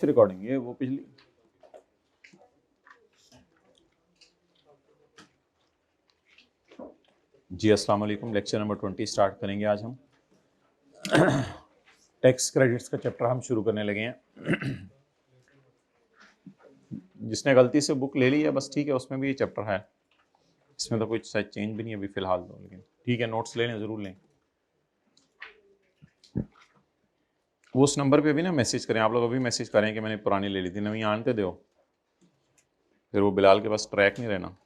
Recording ये वो पिछली जी अस्सलाम वालेकुम। लेक्चर नंबर 20 स्टार्ट करेंगे आज हम। टैक्स क्रेडिट्स का चैप्टर हम शुरू करने लगे हैं। जिसने गलती से बुक ले ली है बस ठीक है, उसमें भी ये चैप्टर है, इसमें तो कुछ शायद चेंज भी नहीं है अभी फिलहाल तो, लेकिन ठीक है नोट्स ले लें, ज़रूर लें। वो उस नंबर पे भी ना मैसेज करें, आप लोग अभी मैसेज करें कि मैंने पुरानी ले ली थी, नवी आनते दो, फिर वो बिलाल के पास ट्रैक नहीं रहना।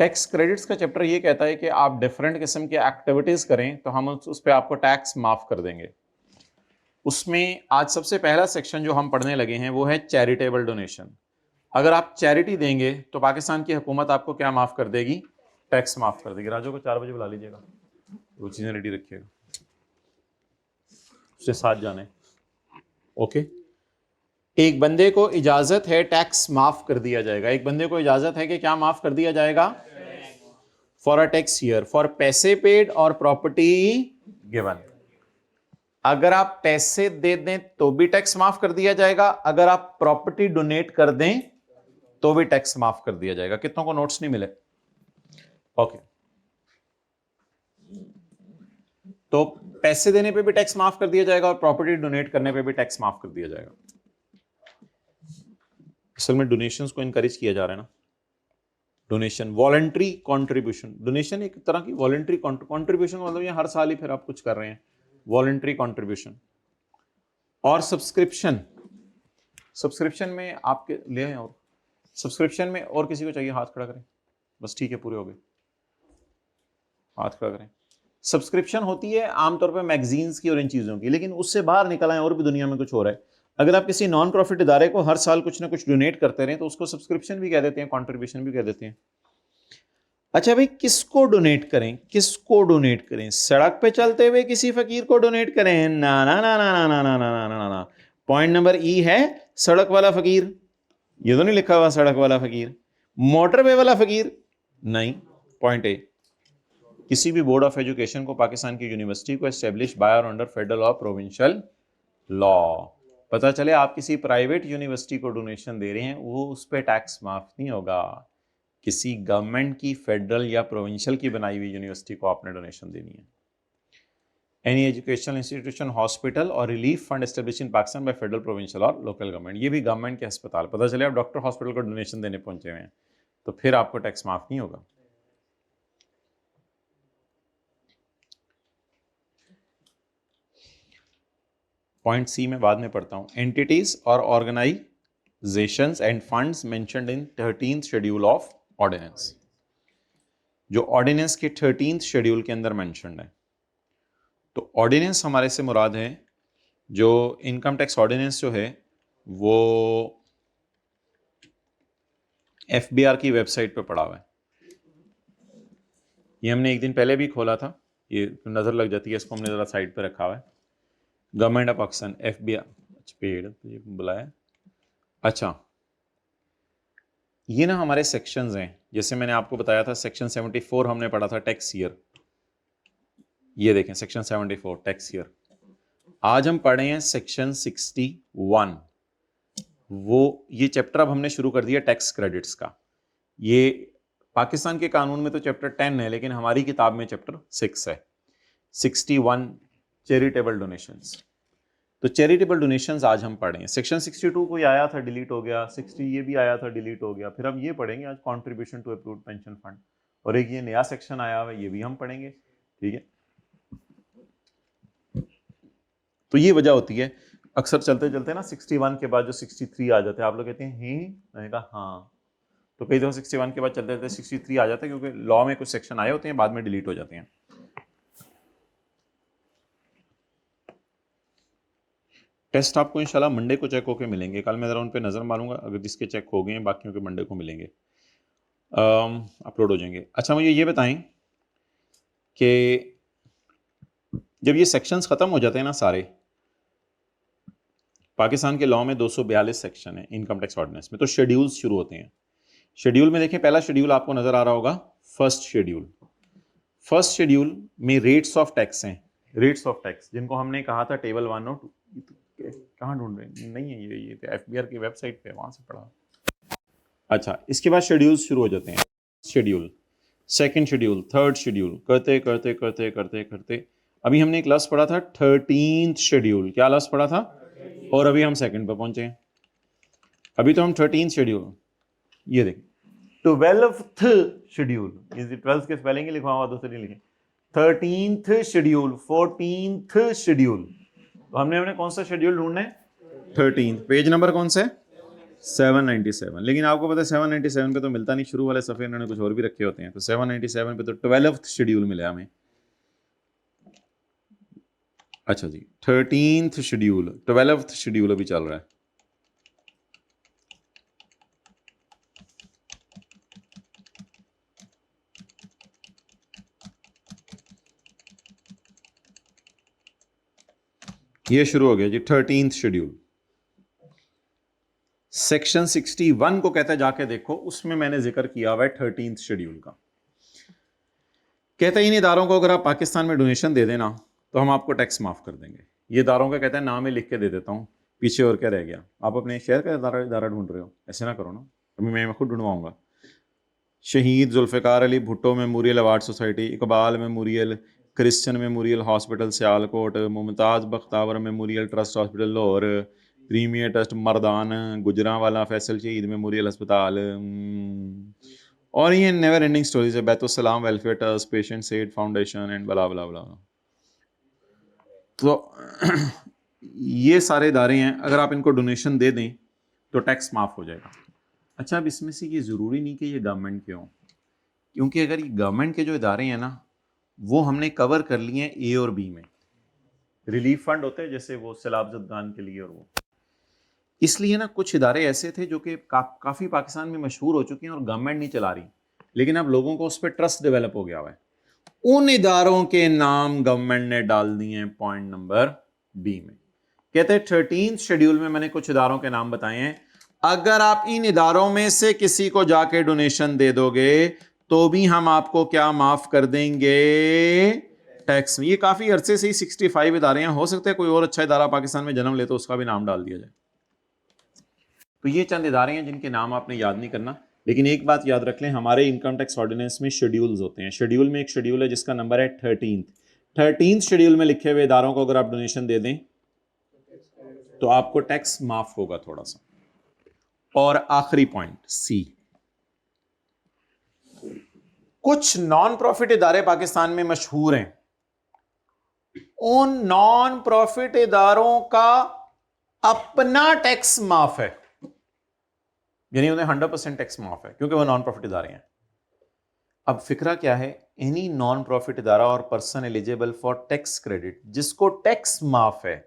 टैक्स क्रेडिट्स का चैप्टर ये कहता है कि आप डिफरेंट किस्म की एक्टिविटीज करें तो हम उस पर आपको टैक्स माफ कर देंगे। उसमें आज सबसे पहला सेक्शन जो हम पढ़ने लगे हैं वो है चैरिटेबल डोनेशन। अगर आप चैरिटी देंगे तो पाकिस्तान की हुकूमत आपको क्या माफ कर देगी? टैक्स माफ कर देगी। राजू को 4 बजे बुला लीजिएगा, वो चीजें रेडी रखिएगा, उससे साथ जाने। ओके, एक बंदे को इजाजत है टैक्स माफ कर दिया जाएगा। एक बंदे को इजाजत है कि क्या माफ कर दिया जाएगा? For a tax year, for पैसे पेड और प्रॉपर्टी गिवन। अगर आप पैसे दे दें तो भी टैक्स माफ कर दिया जाएगा, अगर आप प्रॉपर्टी डोनेट कर दें तो भी टैक्स माफ कर दिया जाएगा। कितनों को नोट्स नहीं मिले? ओके, तो पैसे देने पे भी टैक्स माफ कर दिया जाएगा और प्रॉपर्टी डोनेट करने पे भी टैक्स माफ कर दिया जाएगा। असल में डोनेशंस को इनकरेज किया जा रहा है ना। Donation, voluntary contribution. डोनेशन एक तरह की वॉलंटरी कंट्रीब्यूशन, मतलब ये हर साल ही फिर आप कुछ कर रहे हैं, वॉलंटरी कंट्रीब्यूशन। और सब्सक्रिप्शन, सब्सक्रिप्शन में आपके ले हैं, और सब्सक्रिप्शन में और किसी को चाहिए हाथ खड़ा करें, बस ठीक है पूरे हो गए, हाथ खड़ा करें। सब्सक्रिप्शन होती है आमतौर पर मैगजीन्स की और इन चीज़ों की, लेकिन उससे बाहर निकल आए और भी दुनिया में कुछ हो रहा है। अगर आप किसी नॉन प्रॉफिट इदारे को हर साल कुछ ना कुछ डोनेट करते रहे तो उसको सब्सक्रिप्शन भी कह देते हैं, कंट्रीब्यूशन भी कह देते हैं। अच्छा भाई, किसको डोनेट करें? किसको डोनेट करें? सड़क पे चलते हुए किसी फकीर को डोनेट करें? ना ना ना ना ना ना ना ना ना ना ना। पॉइंट नंबर ई है सड़क वाला फकीर, ये तो नहीं लिखा हुआ सड़क वाला फकीर। मोटरवे वाला फकीर नहीं। पॉइंट ए, किसी भी बोर्ड ऑफ एजुकेशन को, पाकिस्तान की यूनिवर्सिटी को एस्टेब्लिश बाय और अंडर फेडरल और प्रोविंशियल लॉ। पता चले आप किसी प्राइवेट यूनिवर्सिटी को डोनेशन दे रहे हैं, वो उस पर टैक्स माफ नहीं होगा। किसी गवर्नमेंट की, फेडरल या प्रोविंशियल की बनाई हुई यूनिवर्सिटी को आपने डोनेशन देनी है। एनी एजुकेशनल इंस्टीट्यूशन, हॉस्पिटल और relief fund establish in Pakistan by federal, provincial और लोकल गवर्नमेंट, ये भी गवर्नमेंट के अस्पताल। पता चले आप डॉक्टर हॉस्पिटल को डोनेशन देने पहुंचे हुए हैं तो फिर आपको टैक्स माफ नहीं होगा। पॉइंट सी में बाद में पढ़ता हूं। एंटिटीज और organisations and funds mentioned in 13th schedule of ordinance, जो ऑर्डिनेंस के 13th शेड्यूल के अंदर मेंशन्ड है। तो ऑर्डिनेंस हमारे से मुराद है जो इनकम टैक्स ऑर्डिनेंस जो है वो एफबीआर की वेबसाइट पे पड़ा हुआ है। ये हमने एक दिन पहले भी खोला था, ये नजर लग जाती है, इसको हमने जरा साइड पे रखा हुआ है। Government of Pakistan, FBR paid बुलाया। अच्छा, ये ना हमारे सेक्शंस हैं, जैसे मैंने आपको बताया था सेक्शन 74 हमने पढ़ा था टैक्स ईयर। ये देखें सेक्शन 74 टैक्स ईयर। आज हम पढ़े हैं सेक्शन 61। वो ये चैप्टर अब हमने शुरू कर दिया टैक्स क्रेडिट्स का। ये पाकिस्तान के कानून में तो चैप्टर 10 है, लेकिन हमारी किताब में चैप्टर 6 है। 61 चैरिटेबल डोनेशंस। तो चैरिटेबल डोनेशंस आज हम पढ़े हैं। सेक्शन 62 कोई आया था डिलीट हो गया, 60 ये भी आया था डिलीट हो गया। फिर हम ये पढ़ेंगे आज contribution to approved pension fund, और एक ये नया सेक्शन आया हुआ है, ये भी हम पढ़ेंगे। ठीक है, तो ये वजह होती है अक्सर चलते चलते ना 61 के बाद जो 63 आ जाते हैं, आप लोग कहते हैं मैंने कहा हाँ, तो कई दफा 61 के बाद चलते चलते 63 आ जाता है, क्योंकि लॉ में कुछ सेक्शन आए होते हैं बाद में डिलीट हो जाते हैं। टेस्ट आपको इंशाल्लाह मंडे को चेक होके मिलेंगे। कल मैं जरा उन पे नज़र मारूंगा, अगर जिसके चेक हो गए हैं बाकियों के मंडे को मिलेंगे, अपलोड हो जाएंगे। अच्छा, मुझे ये बताएं कि जब ये सेक्शंस ख़त्म हो जाते हैं ना सारे, पाकिस्तान के लॉ में 242 सेक्शन है इनकम टैक्स ऑर्डिनेंस में, तो शेड्यूल्स शुरू होते हैं। शेड्यूल में देखें, पहला शेड्यूल आपको नज़र आ रहा होगा, फर्स्ट शेड्यूल। फर्स्ट शेड्यूल में रेट्स ऑफ टैक्स हैं, रेट्स ऑफ टैक्स जिनको हमने कहा था टेबल 1 और 2। कहाँ ढूंढ रहे हैं? नहीं है ये तो FBR की वेबसाइट पे, वहां से पढ़ा। अच्छा, इसके बाद शेड्यूल शुरू हो जाते हैं। Schedule, second schedule, third schedule, करते करते करते करते करते अभी हमने एक लफ्ज पढ़ा था 13th शेड्यूल। क्या लफ्ज पढ़ा था? और अभी हम सेकंड पर पहुंचे हैं। अभी तो हम 13th शेड्यूल, ये देखिए 12th शेड्यूल, इस 12th के स्पेलिंग ही लिखा हुआ, दूसरे नहीं लिखे। 13th schedule, 14th schedule. तो हमने कौन सा शेड्यूल ढूंढना है? 13th। पेज नंबर कौन सा है? 797। लेकिन आपको पता है 797 पे तो मिलता नहीं, शुरू वाले सफ़े इन्होंने कुछ और भी रखे होते हैं। तो 797 पे तो 12th शेड्यूल मिला हमें। अच्छा जी, 13th शेड्यूल, 12th शेड्यूल अभी चल रहा है। ये शुरू हो गया जी 13th शेड्यूल। सेक्शन 61 को कहता है, जाके देखो, उसमें मैंने जिक्र किया हुआ है 13th शेड्यूल का। कहता है इन इदारों को अगर आप पाकिस्तान में डोनेशन दे देना तो हम आपको टैक्स माफ कर देंगे। ये इदारों का कहता है नाम ही लिख के दे देता हूँ, पीछे और क्या रह गया? आप अपने शहर का इदारा ढूंढ रहे हो, ऐसे ना करो ना, अभी मैं खुद ढूंढवाऊंगा। शहीद Zulfikar Ali Bhutto memorial award society, Iqbal memorial, Christian memorial hospital Sialkot, Mumtaz Bakhtawar memorial trust hospital Lahore, premier trust Mardan, Gujranwala Faisal Shaheed memorial अस्पताल, और ये नेवर एंडिंग स्टोरीज है। Baitussalam welfare trust, patient aid foundation and blah blah बला। तो ये सारे इदारे हैं, अगर आप इनको डोनेशन दे दें तो टैक्स माफ़ हो जाएगा। अच्छा, अब इसमें से ये ज़रूरी नहीं कि ये गवर्नमेंट के हों, क्योंकि अगर ये गवर्नमेंट के जो इदारे हैं ना, वो हमने कवर कर लिए हैं A और B में। रिलीफ फंड होते हैं जैसे वो सैलाब ज़दगान के लिए, और वो इसलिए ना कुछ इदारे ऐसे थे जो कि काफ़ी पाकिस्तान में मशहूर हो चुके हैं और गवर्नमेंट नहीं चला रही, लेकिन अब लोगों को उस पर ट्रस्ट डेवलप हो गया हुआ है। उन इदारों के नाम गवर्नमेंट ने डाल दिए हैं पॉइंट नंबर B में। कहते हैं 13th शेड्यूल में मैंने कुछ इदारों के नाम बताए हैं, अगर आप इन इदारों में से किसी को जाके डोनेशन दे दोगे तो भी हम आपको क्या माफ कर देंगे? टैक्स में। ये काफी अरसे से ही 65 इदारे हैं, हो सकता है कोई और अच्छा इदारा पाकिस्तान में जन्म ले तो उसका भी नाम डाल दिया जाए। तो ये चंद इदारे हैं जिनके नाम आपने याद नहीं करना, लेकिन एक बात याद रख लें, हमारे इनकम टैक्स ऑर्डिनेंस में शेड्यूल्स होते हैं। शेड्यूल में एक शेड्यूल है जिसका नंबर है 13th शेड्यूल में लिखे हुए इदारों को अगर आप डोनेशन दे दें तो आपको टैक्स माफ होगा थोड़ा सा। और आखिरी पॉइंट C, कुछ नॉन प्रॉफिट इदारे पाकिस्तान में मशहूर हैं, उन नॉन प्रॉफिट इदारों का अपना टैक्स माफ है, यानी उन्हें 100% टैक्स माफ है क्योंकि वो नॉन प्रॉफिट इदारे हैं। अब फिक्रा क्या है? एनी नॉन प्रॉफिट इदारा और person eligible for tax credit जिसको टैक्स माफ है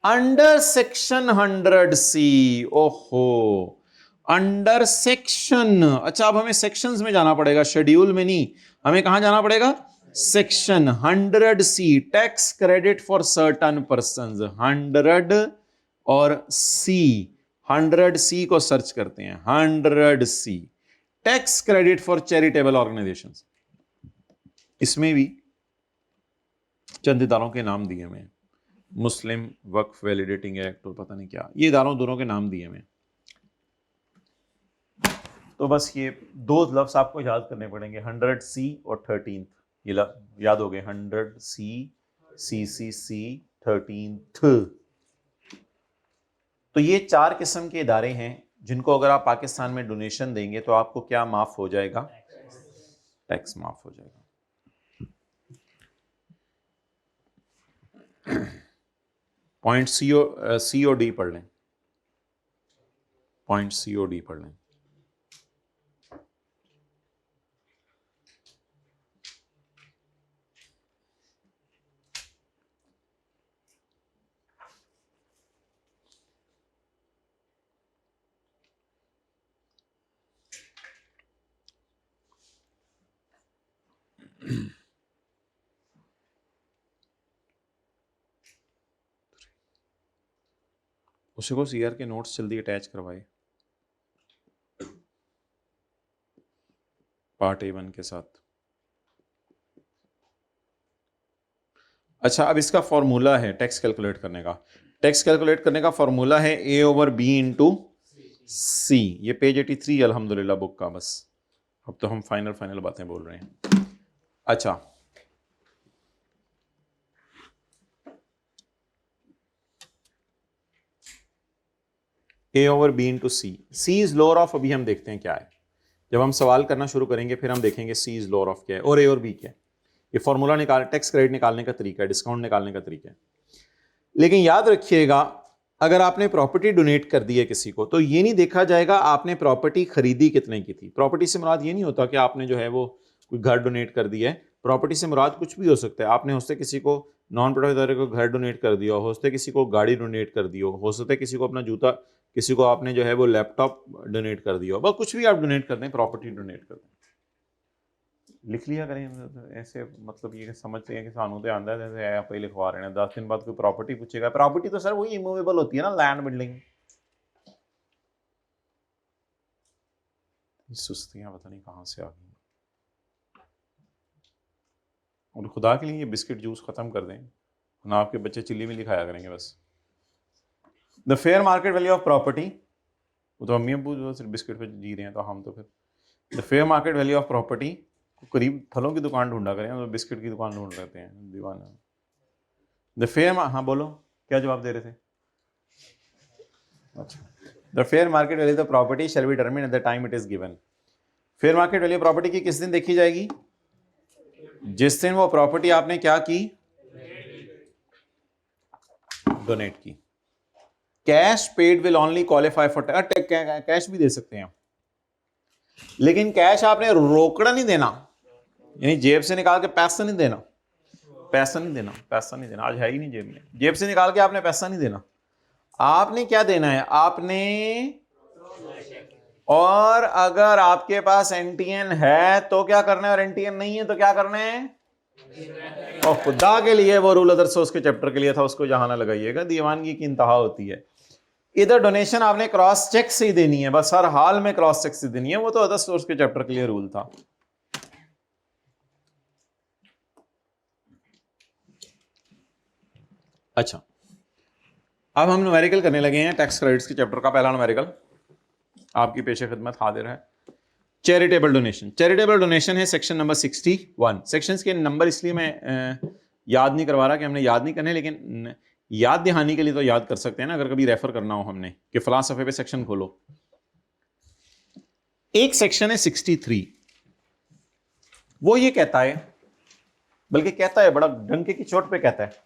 अंडर सेक्शन 100C। ओहो, अंडर सेक्शन। अच्छा, अब हमें सेक्शंस में जाना पड़ेगा, शेड्यूल में नहीं। हमें कहां जाना पड़ेगा? Section 100C, tax credit for certain persons. 100 और C, 100C को सर्च करते हैं। 100C, tax credit for charitable organisations. इसमें भी चंद इदारों के नाम दिए हुए हैं, मुस्लिम वक्फ वैलिडेटिंग एक्ट और पता नहीं क्या, ये इदारों दोनों के नाम दिए हुए। तो बस ये दो लफ्ज आपको याद करने पड़ेंगे, 100C और 13th। ये याद हो गए, 100C, CCC, 13th। तो ये 4 किस्म के इदारे हैं जिनको अगर आप पाकिस्तान में डोनेशन देंगे तो आपको क्या माफ हो जाएगा? टैक्स माफ हो जाएगा। पॉइंट C और D पढ़ लें, पॉइंट C और D पढ़ लें। उसे को CR के नोट्स जल्दी अटैच करवाए पार्ट A1 के साथ। अच्छा, अब इसका फॉर्मूला है टैक्स कैलकुलेट करने का। टैक्स कैलकुलेट करने का फॉर्मूला है ए ओवर बी इंटू सी। ये पेज 83 अल्हम्दुलिल्लाह बुक का। बस अब तो हम फाइनल बातें बोल रहे हैं। अच्छा, A over B into C. C is lower of, अभी हम देखते हैं क्या है। जब हम सवाल करना शुरू करेंगे फिर हम देखेंगे सी इज लोअर ऑफ क्या है और ए और बी क्या है। ये फॉर्मूला निकाल, टैक्स क्रेडिट निकालने का तरीका है, डिस्काउंट निकालने का तरीका है। लेकिन याद रखिएगा, अगर आपने प्रॉपर्टी डोनेट कर दी है किसी को, तो ये नहीं देखा जाएगा आपने प्रॉपर्टी खरीदी कितने की थी। प्रॉपर्टी से मुराद ये नहीं होता कि आपने जो है वो कोई घर डोनेट कर दिया है। प्रॉपर्टी से मुराद कुछ भी हो सकता है। आपने उससे किसी को, नॉन प्रोफेसर को घर डोनेट कर दिया हो सकता है, किसी को गाड़ी डोनेट कर दी हो सकता है, किसी को अपना जूता, किसी को आपने जो है वो लैपटॉप डोनेट कर दिया हो। बस कुछ भी आप डोनेट कर दें, प्रॉपर्टी डोनेट कर दें। लिख लिया करें ऐसे, मतलब ये समझते हैं कि सानू तो आंदा है, जैसे आप ही लिखवा रहे हैं। 10 दिन बाद कोई प्रॉपर्टी पूछेगा, प्रॉपर्टी तो सर वही इमूवेबल होती है ना, लैंड बिल्डिंग। सुस्तियां पता नहीं कहां से आ गई। और खुदा के लिए ये बिस्किट जूस खत्म कर दें ना, आपके बच्चे चिल्ली में लिखाया करेंगे बस। The fair market value of property, वो तो अम्मी अब्बू जो सिर्फ बिस्किट पे जी रहे हैं, तो हम तो फिर the fair market value of property, करीब फलों की दुकान ढूंढा करें, तो बिस्किट की दुकान ढूंढ लेते हैं दीवाना। द फेयर, हाँ बोलो क्या जवाब दे रहे थे? अच्छा, the fair market value of property shall be determined at the time it is given. Fair market value property की किस दिन देखी जाएगी? जिस दिन वो प्रॉपर्टी आपने क्या की? डोनेट की। Cash paid will only qualify for, cash भी दे सकते हैं, लेकिन कैश आपने रोकड़ा नहीं देना, यानी जेब से निकाल के पैसा नहीं देना। पैसा नहीं देना, पैसा नहीं देना, आज है ही नहीं जेब में। जेब से निकाल के आपने पैसा नहीं देना। आपने क्या देना है? आपने, और अगर आपके पास एनटीएन है तो क्या करना है, और एनटीएन नहीं है तो क्या करना है? और खुदा के लिए वो रूल अदर सोर्स के चैप्टर के लिए था, उसको जहां ना लगाइएगा, दीवानगी की इंतहा होती है। इधर डोनेशन आपने क्रॉस चेक से ही देनी है, बस हर हाल में क्रॉस चेक से देनी है, वो तो अदर सोर्स के चैप्टर के लिए रूल था। अच्छा, अब हम न्यूमेरिकल करने लगे हैं टैक्स क्रेडिट्स के चैप्टर का। पहला न्यूमेरिकल आपकी पेशे खिदमत हाजिर है। Charitable donation. चैरिटेबल डोनेशन है सेक्शन नंबर 61। सेक्शंस के नंबर इसलिए मैं याद नहीं करवा रहा कि हमने याद नहीं करने, लेकिन याद दहानी के लिए तो याद कर सकते हैं ना, अगर कभी रेफर करना हो हमने कि फलां सफे पे सेक्शन खोलो। एक सेक्शन है 63, वो ये कहता है, बल्कि कहता है बड़ा डंके की चोट पे कहता है।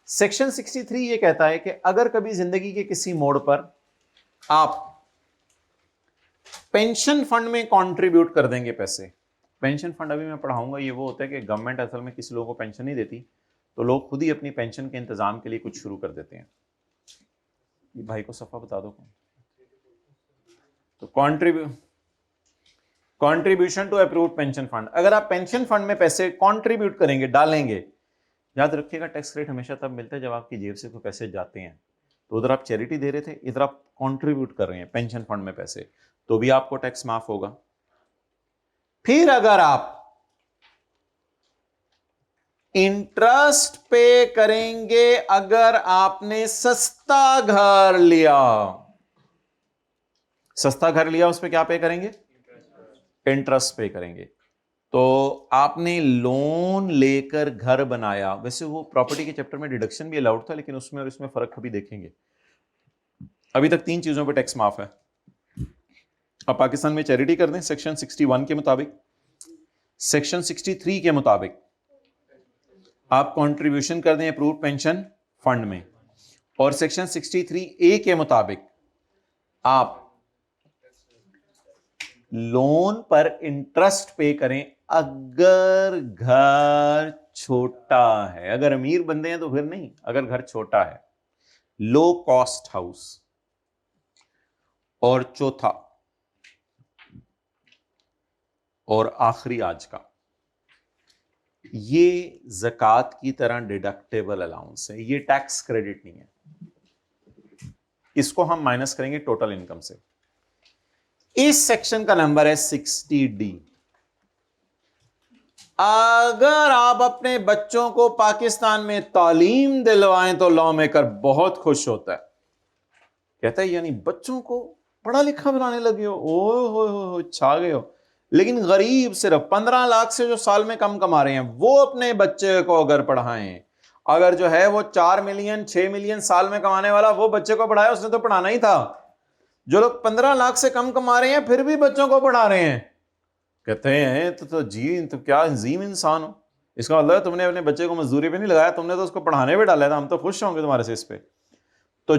सेक्शन 63 ये कहता है कि अगर कभी जिंदगी के किसी मोड़ पर आप पेंशन फंड में कंट्रीब्यूट कर देंगे पैसे। पेंशन फंड अभी मैं पढ़ाऊंगा, ये वो होता है कि गवर्नमेंट असल में किसी लोगों को पेंशन नहीं देती, तो लोग खुद ही अपनी पेंशन के इंतजाम के लिए कुछ शुरू कर देते हैं। ये भाई को सफा बता दो। तो contribution to approved pension fund, अगर आप पेंशन फंड में पैसे कंट्रीब्यूट करेंगे, डालेंगे, याद रखिएगा टैक्स रेट हमेशा तब मिलता है जब आपकी जेब से कोई पैसे जाते हैं। तो उधर आप चैरिटी दे रहे थे, इधर आप कंट्रीब्यूट कर रहे हैं पेंशन फंड में पैसे, तो भी आपको टैक्स माफ होगा। फिर अगर आप इंटरेस्ट पे करेंगे, अगर आपने सस्ता घर लिया, सस्ता घर लिया, उस पर क्या पे करेंगे? इंटरेस्ट पे करेंगे। तो आपने लोन लेकर घर बनाया, वैसे वो प्रॉपर्टी के चैप्टर में डिडक्शन भी अलाउड था, लेकिन उसमें और इसमें फर्क अभी देखेंगे। अभी तक 3 चीजों पे टैक्स माफ है। अब पाकिस्तान में चैरिटी कर दें सेक्शन 61 के मुताबिक, सेक्शन 63 के मुताबिक आप कंट्रीब्यूशन कर दें अप्रूव्ड पेंशन फंड में, और सेक्शन 63A के मुताबिक आप लोन पर इंटरेस्ट पे करें अगर घर छोटा है। अगर अमीर बंदे हैं तो फिर नहीं, अगर घर छोटा है, लो कॉस्ट हाउस। और चौथा और आखिरी आज का, ये ज़कात की तरह डिडक्टेबल अलाउंस है, ये टैक्स क्रेडिट नहीं है, इसको हम माइनस करेंगे टोटल इनकम से। इस सेक्शन का नंबर है 60D। अगर आप अपने बच्चों को पाकिस्तान में तालीम दिलवाएं तो लॉ मेकर बहुत खुश होता है, कहता है यानी बच्चों को पढ़ा लिखा बनाने लगे हो, ओ हो छा गए हो। लेकिन गरीब सिर्फ 15 लाख से जो साल में कम कमा रहे हैं वो अपने बच्चे को अगर पढ़ाएं, अगर जो है वो 4 मिलियन 6 मिलियन साल में कमाने वाला वो बच्चे को पढ़ाए, उसने तो पढ़ाना ही था। जो लोग 15 लाख से कम कमा रहे हैं फिर भी बच्चों को पढ़ा रहे हैं, कहते हैं तो जी तो क्या अजीम इंसान हो। इसका मतलब है तुमने अपने बच्चे को मजदूरी पे नहीं लगाया, तुमने तो उसको पढ़ाने पे डाला था, हम तो खुश होंगे तुम्हारे से इस पे। तो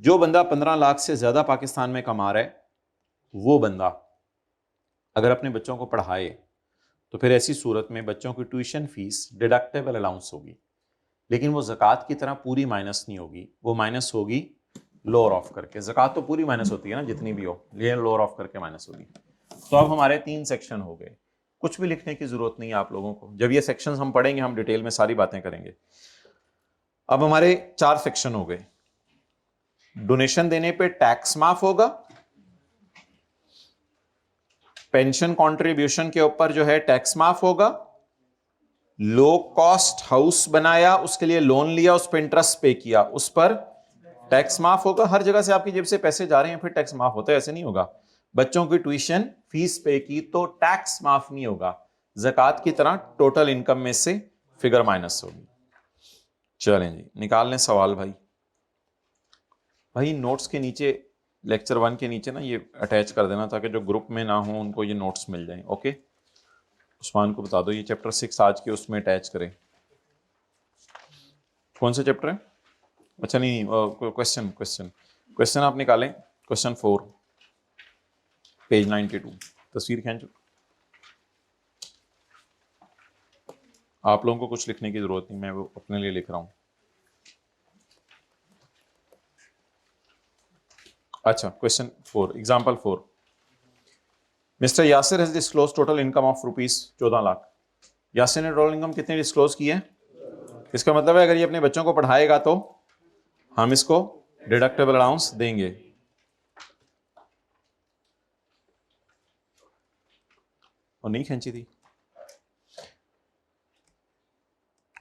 जो बंदा 15 लाख से ज्यादा पाकिस्तान में कमा रहा है वो बंदा अगर अपने बच्चों को पढ़ाए तो फिर ऐसी सूरत में बच्चों की ट्यूशन फीस डिडक्टेबल अलाउंस होगी, लेकिन वो ज़कात की तरह पूरी माइनस नहीं होगी, वो माइनस होगी लोअर ऑफ करके। ज़कात तो पूरी माइनस होती है ना जितनी भी हो, लेकिन लोअर ऑफ करके माइनस होगी। तो अब हमारे 3 सेक्शन हो गए, कुछ भी लिखने की जरूरत नहीं है आप लोगों को। जब ये सेक्शन हम पढ़ेंगे हम डिटेल में सारी बातें करेंगे। अब हमारे 4 सेक्शन हो गए। डोनेशन देने पे टैक्स माफ होगा, पेंशन कंट्रीब्यूशन के ऊपर जो है टैक्स माफ होगा, लो कॉस्ट हाउस बनाया उसके लिए लोन लिया उस पर इंटरेस्ट पे किया उस पर टैक्स माफ होगा। हर जगह से आपकी जेब से पैसे जा रहे हैं फिर टैक्स माफ होता है, ऐसे नहीं होगा। बच्चों की ट्यूशन फीस पे की तो टैक्स माफ नहीं होगा, ज़कात की तरह टोटल इनकम में से फिगर माइनस होगी। चलें जी निकाल लें सवाल। भाई नोट्स के नीचे लेक्चर 1 के नीचे ना ये अटैच कर देना ताकि जो ग्रुप में ना हो उनको ये नोट्स मिल जाएं। ओके उस्मान को बता दो ये चैप्टर 6 आज के उसमें अटैच करें। कौन सा चैप्टर है? अच्छा नहीं क्वेश्चन आप निकालें। क्वेश्चन 4 पेज 92 तस्वीर खींचो। आप लोगों को कुछ लिखने की जरूरत नहीं, मैं वो अपने लिए लिख रहा हूं। अच्छा question 4 example 4 mister Yasir has disclose total income of ₹14 lakh. Yasir ने टोटल इनकम कितनी डिस्क्लोज की है? इसका मतलब है अगर ये अपने बच्चों को पढ़ाएगा तो हम इसको डिडक्टेबल अलाउंस देंगे। और नहीं खींची थी,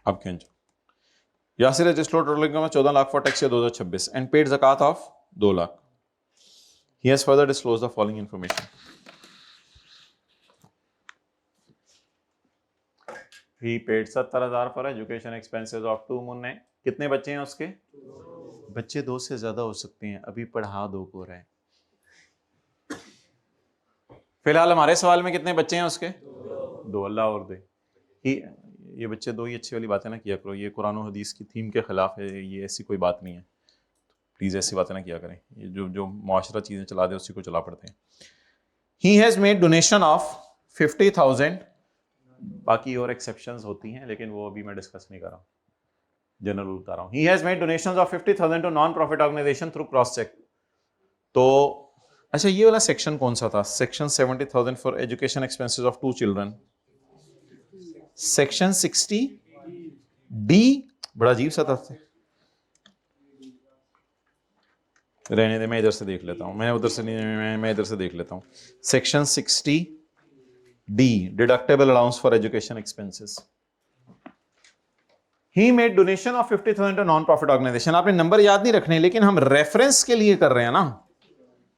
अब खींचो। Yasir has disclose total income of 14 lakh for tax year 2026 and paid zakat of 2 lakh. He has further disclosed the following information. He paid 70,000 for education expenses of 2 मुन्ने। कितने बच्चे हैं उसके? बच्चे 2 से ज्यादा हो सकते हैं, अभी पढ़ा 2 को रहे। फिलहाल हमारे सवाल में कितने बच्चे हैं उसके? 2। अल्लाह और दे। ये बच्चे 2 ही अच्छी वाली बातें ना किया करो, ये कुरान और हदीस की थीम के खिलाफ है, ये ऐसी कोई बात नहीं है। प्लीज ऐसी बातें ना किया करें, ये जो मुआशरा चीजें चला दे उसी को चला पड़ते हैं। ही हैज मेड डोनेशन ऑफ 50,000। बाकी और एक्सेप्शंस होती हैं लेकिन वो अभी मैं डिस्कस नहीं कर रहा हूँ, जनरल बता रहा हूँ। He has made donations of 50,000 to non profit organisation through cross cheque. तो अच्छा ये वाला सेक्शन कौन सा था? Section 70,000 for education expenses of 2 children. Section 60 D बड़ा अजीब सा था, रहने दे, मैं इधर से देख लेता हूं, मैं उधर से नहीं, मैं इधर से देख लेता हूं। Section 60 D deductible allowance for education expenses. He made donation of 50,000 to non profit organisation. आपने नंबर याद नहीं रखने, लेकिन हम रेफरेंस के लिए कर रहे हैं ना।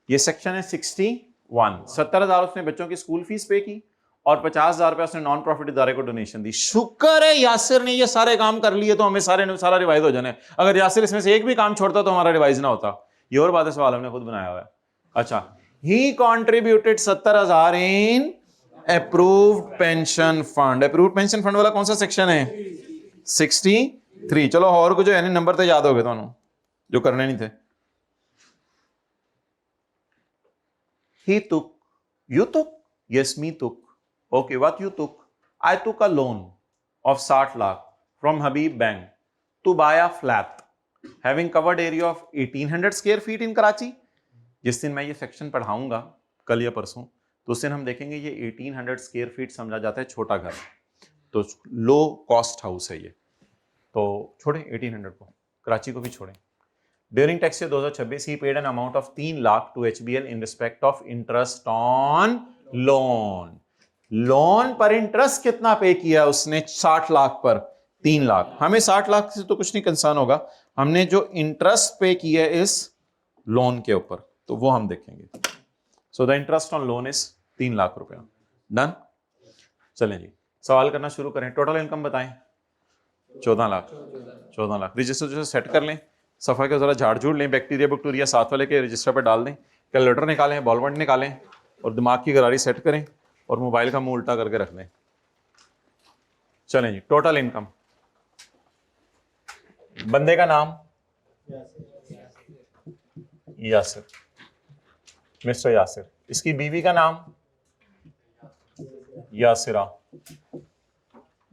ये सेक्शन है 61। 70,000 उसने बच्चों की स्कूल फीस पे की और 50,000 रुपया उसने नॉन प्रॉफिट इदारे को डोनेशन दी। शुक्र है यासिर ने ये सारे काम कर लिए तो हमें सारा रिवाइज हो जाने। अगर यासिर इसमें से एक भी काम छोड़ता तो हमारा रिवाइज ना होता। ये और बात है, सवाल हमने खुद बनाया हुआ है। अच्छा ही कॉन्ट्रीब्यूटेड 70,000 इन approved pension fund. Approved pension fund वाला कौन सा सेक्शन है? 63। चलो और कुछ है नहीं, नंबर तो याद हो गए ਤੁਹਾਨੂੰ जो करने नहीं थे। He took, you took, yes me took, okay what you took? I took a loan of 60 lakh from Habib Bank to buy a flat having covered area of 1800 square feet in Karachi। जिस दिन मैं ये section पढ़ाऊंगा कल या परसों तो उस दिन हम देखेंगे ये 1800 स्क्वायर फीट समझा जाता है छोटा घर, तो लो कॉस्ट हाउस है ये, तो छोड़ें 1800 को, कराची को भी छोड़ें। During tax year 2026 he paid an amount of 3 lakh to HBL in respect of interest on loan. Loan पर इंटरेस्ट कितना पे किया उसने 60 लाख पर? 3 लाख। हमें 60 लाख से तो कुछ नहीं कंसर्न होगा, हमने जो इंटरेस्ट पे किया इस लोन के ऊपर, तो वो हम देखेंगे। So the interest on loan is 3 lakh रुपया। डन। चलें जी, सवाल करना शुरू करें। टोटल इनकम बताएं। 14 लाख। 14 लाख। रजिस्टर जो सेट कर लें, सफा के जरा झाड़ झूड़ लें, बैक्टीरिया बैक्टीरिया साथ वाले के रजिस्टर पर डाल दें, कैलकुलेटर निकालें, बॉलवर्ड निकालें और दिमाग की गरारी सेट करें और मोबाइल का मुंह उल्टा करके रख दें। चलें जी, टोटल इनकम। बंदे का नाम यासिर, मिस्टर यासिर। इसकी बीवी का नाम यासिरा।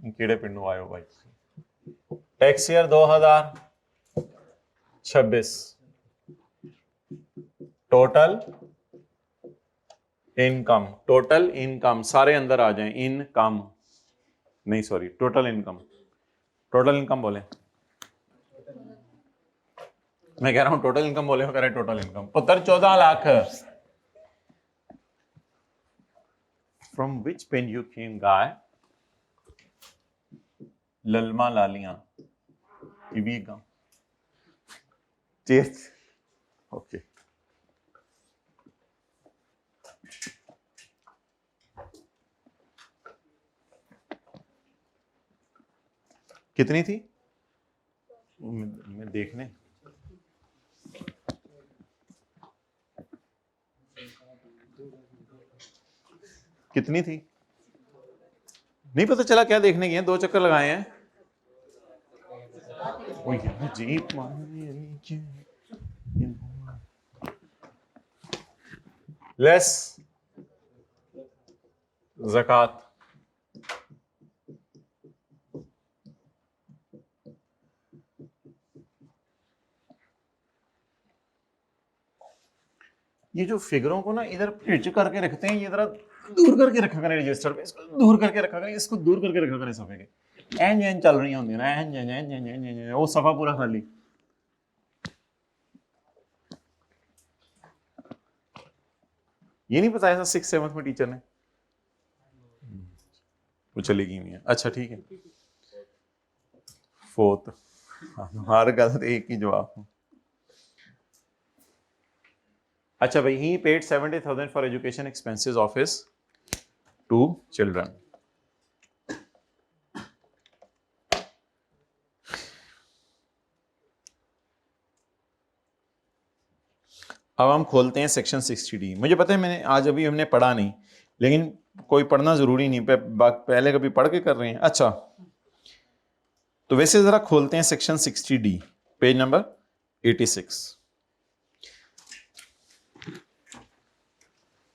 कीड़े पिंडू आयो भाई। Tax year 2026। Total income, total income सारे अंदर आ जाएं। इनकम नहीं, sorry, total income. Total income बोले, मैं कह रहा हूं टोटल इनकम बोले, कह रहे टोटल इनकम। पुत्र 14 lakh. From which pen you came guy? ललमा लालियां इवीगा चेस। ओके, कितनी थी? मैं देखने, कितनी थी नहीं पता चला। क्या देखने गए? 2 चक्कर लगाए हैं। लेस ज़कात। ये जो फिगरों को ना इधर पिच करके रखते हैं, ये जरा दूर करके रखा करें रजिस्टर पे, इसको दूर करके रखा करें, इसको दूर करके रखा करें सफे के। एन एन चल रही होंगी ना, N N N N N N, वो सफा पूरा खाली। ये नहीं बताया था 6th 7th में टीचर ने? वो चलेगी नहीं है। अच्छा ठीक है, 4th। हर गलत एक ही जवाब। अच्छा भाई, he paid 70,000 for education expenses of his 2 children. अब हम खोलते हैं सेक्शन 60D। मुझे पता है मैंने आज अभी हमने पढ़ा नहीं, लेकिन कोई पढ़ना जरूरी नहीं, पहले कभी पढ़ के कर रहे हैं। अच्छा, तो वैसे जरा खोलते हैं section 60D, page number 86।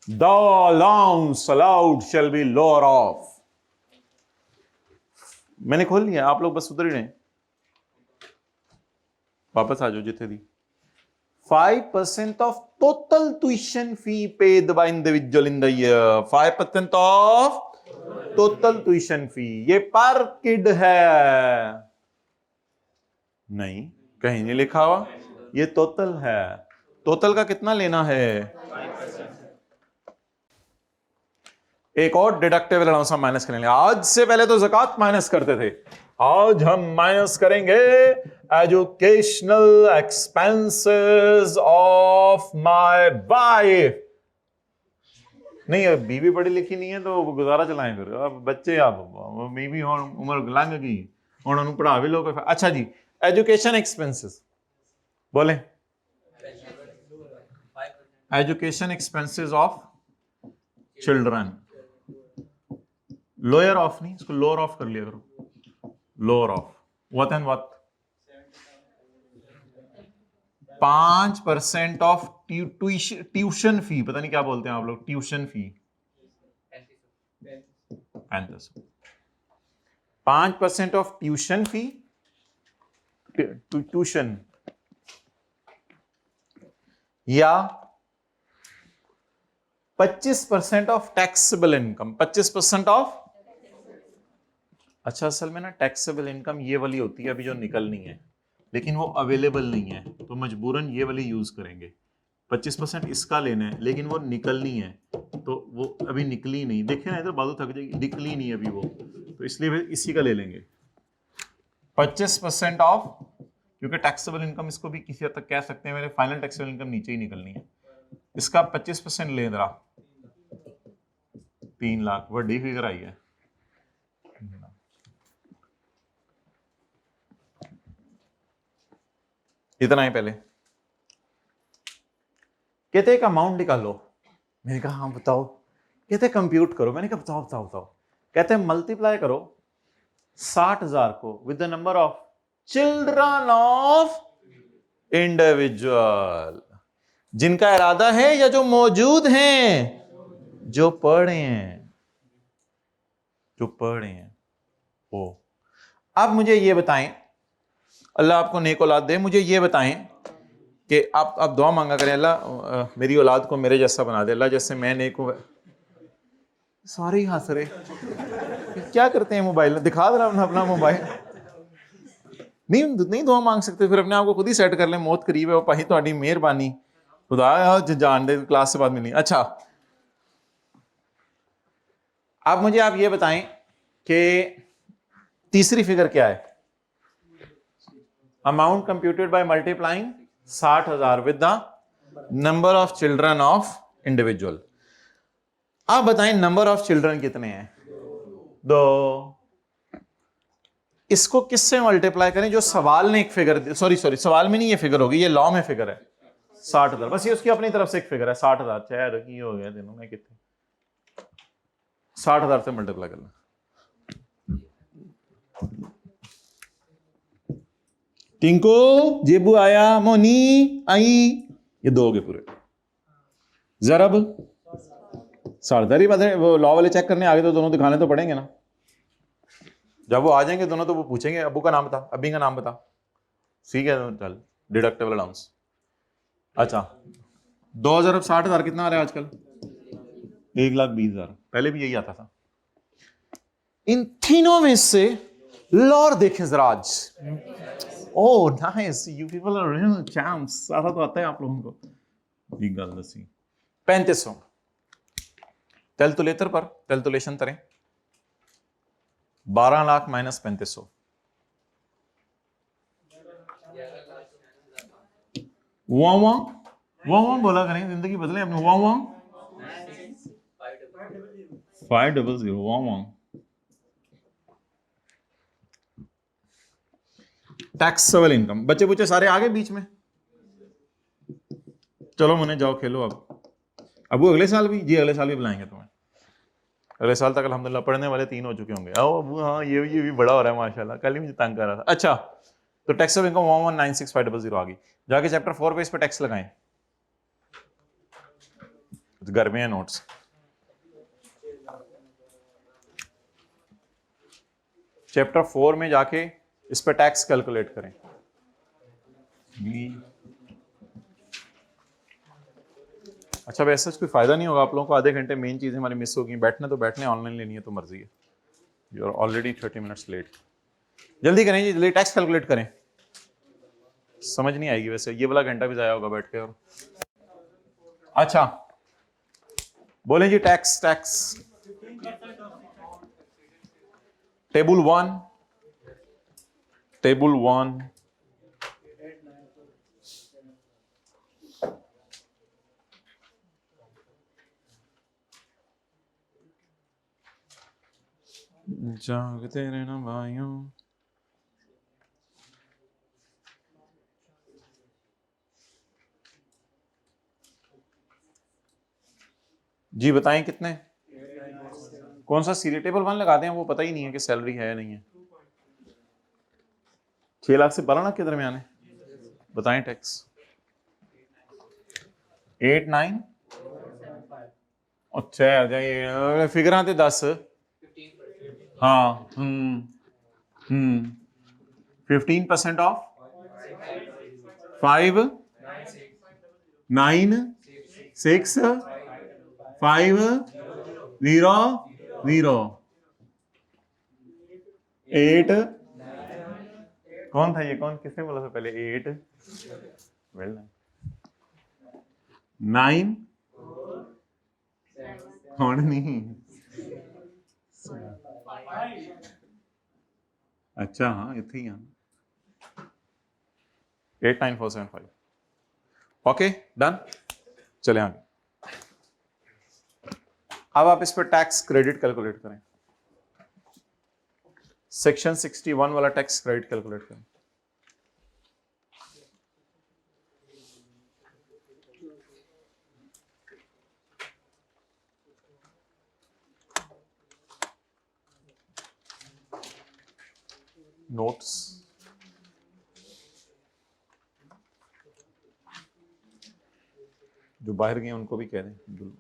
The allowance allowed shall be lower of। मैंने खोल लिया, आप लोग बस उधर ही रहे, वापस आ जाओ जिथे दी। 5% of total tuition fee paid by individual in the year। 5% of total tuition fee। ये पर किड है? नहीं, कहीं नहीं लिखा हुआ, ये टोटल है। टोटल का कितना लेना है? एक और डिडक्टेबल अलाउंस हम माइनस करेंगे। आज से पहले तो ज़कात माइनस करते थे, आज हम माइनस करेंगे educational expenses of my wife. नहीं, अब बीवी पढ़ी लिखी नहीं है तो गुजारा चलाएं फिर। अब बच्चे, आप बीवी हो उम्र लंघ गई, उन्होंने पढ़ा भी लोग। अच्छा जी, एजुकेशन एक्सपेंसेस बोले। Education expenses of children. Lower of नहीं, इसको लोअर ऑफ कर लिया करो। Lower of what and what? 5% of tuition fee. पता नहीं क्या बोलते हैं आप लोग, tuition fee. 5% of tuition fee, tuition, या 25% ऑफ टैक्सेबल इनकम। 25% ऑफ, अच्छा असल में ना टैक्सेबल इनकम ये वाली होती है अभी जो निकलनी है, लेकिन वो अवेलेबल नहीं है, तो मजबूरन ये वाली यूज करेंगे। 25% इसका लेना है, लेकिन वो निकलनी है, तो वो अभी निकली नहीं, देखे ना इधर बाजू थक जाएगी, निकली नहीं अभी वो, तो इसलिए फिर इसी का ले लेंगे 25% ऑफ, क्योंकि टैक्सेबल इनकम इसको भी किसी हद तक कह सकते हैं, मेरे फाइनल टैक्सेबल इनकम नीचे ही निकलनी है, इसका 25% ले रहा 3 लाख, बड़ी फिगर आई है। इतना ही पहले कहते एक अमाउंट निकालो, मैंने कहा हाँ बताओ, कहते कंप्यूट करो, मैंने कहा बताओ बताओ बताओ, कहते मल्टीप्लाई करो 60,000 को with the number of children of individual, जिनका इरादा है या जो मौजूद हैं, जो पढ़ रहे हैं, जो पढ़ रहे हैं वो। अब मुझे ये बताएं, अल्लाह आपको नेक औलाद दे, मुझे ये बताएं कि आप दुआ मांगा करें, अल्लाह मेरी औलाद को मेरे जैसा बना दे, अल्लाह जैसे मैं नेक हूं। सारे ही हंस रहे, क्या करते हैं मोबाइल में, दिखा दे अपना मोबाइल, नहीं दुआ मांग सकते, फिर अपने आप को खुद ही सेट कर लें, मौत करीब है, वो पाही तो मेहरबानी, खुदा जान दे, क्लास से बाद मिली। अच्छा अब मुझे आप ये बताएं कि तीसरी फिगर क्या है, amount computed by multiplying 60,000 with the number of children of individual. आप बताएं नंबर ऑफ चिल्ड्रन कितने हैं, 2। इसको किससे मल्टीप्लाई करें, जो सवाल ने एक फिगर, सॉरी सवाल में नहीं ये फिगर होगी, ये लॉ में फिगर है 60,000, बस ये उसकी अपनी तरफ से एक फिगर है 60,000, चाहे की हो गया दिनों में कितने, 60,000 से मल्टीप्लाई करना। टिंको जेबू आया, मोनी आई, ये 2 हो गए पूरे, जरब 60,000। वो लॉ वाले चेक करने आगे तो दोनों दिखाने तो पड़ेंगे ना, जब वो आ जाएंगे दोनों तो वो पूछेंगे अब्बू का नाम बता, अब्बी का नाम बता, ठीक है चल डिडक्टेबल अलाउंस। अच्छा 2,000 अब 60,000 कितना आ रहा है आजकल, 1,20,000, पहले भी यही आता था। इन तीनों में से लॉर देखें जरा आज, oh nice, you people are real champs, सारा तो आता है आप लोगों को। एक गल दसी 3500 कैलकुलेटर पर कैलकुलेशन करें, 12 लाख माइनस 3500, वाह बोला करें, जिंदगी बदले अपने, वाह 500 वाह। टैक्सेबल इनकम, बच्चे बुच्चे सारे आगे बीच में, चलो मुन्ने जाओ खेलो अब वो अगले साल भी, जी अगले साल भी बुलाएंगे तुम्हें, अगले साल तक अल्हम्दुलिल्लाह पढ़ने वाले 3 हो चुके होंगे। आओ अबू, हाँ ये भी बड़ा हो रहा है माशाल्लाह, कल ही मुझे तंग कर रहा था। अच्छा तो टैक्सेबल इनकम 1196500 आ गई, जाके चैप्टर 4 पे इस पर टैक्स लगाएं, घर में है नोट्स। चैप्टर 4 में जाके इस पर टैक्स कैलकुलेट करें। अच्छा वैसे कोई फायदा नहीं होगा आप लोगों को, आधे घंटे मेन चीजें हमारी मिस होगी, बैठने तो बैठने, ऑनलाइन लेनी है तो मर्जी है, you are already 30 minutes late. जल्दी करें जी, जल्दी टैक्स कैलकुलेट करें, समझ नहीं आएगी वैसे, ये वाला घंटा भी जाया होगा बैठ के। और अच्छा बोलें जी टैक्स टेबल 1 जागते रहना भाइयों। जी बताएं कितने, कौन सा सीरियल, टेबल 1 लगाते हैं, वो पता ही नहीं है कि सैलरी है या नहीं है। 6 लाख से 12 लाख के दरमियान है, बताएं टैक्स 8 9, अच्छा फिगर आते 10, हाँ 15% ऑफ 5 9 6 5 0 0 8, कौन था ये, कौन किसने बोला था पहले 8, वेल 9 ਹੁਣ नहीं अच्छा हाँ इतने ही 89475 ओके डन। चले आगे। अब आप इस पर टैक्स क्रेडिट कैलकुलेट करें। सेक्शन 61 वाला टैक्स क्रेडिट कैलकुलेट करें। नोट्स जो बाहर गए उनको भी कह दें,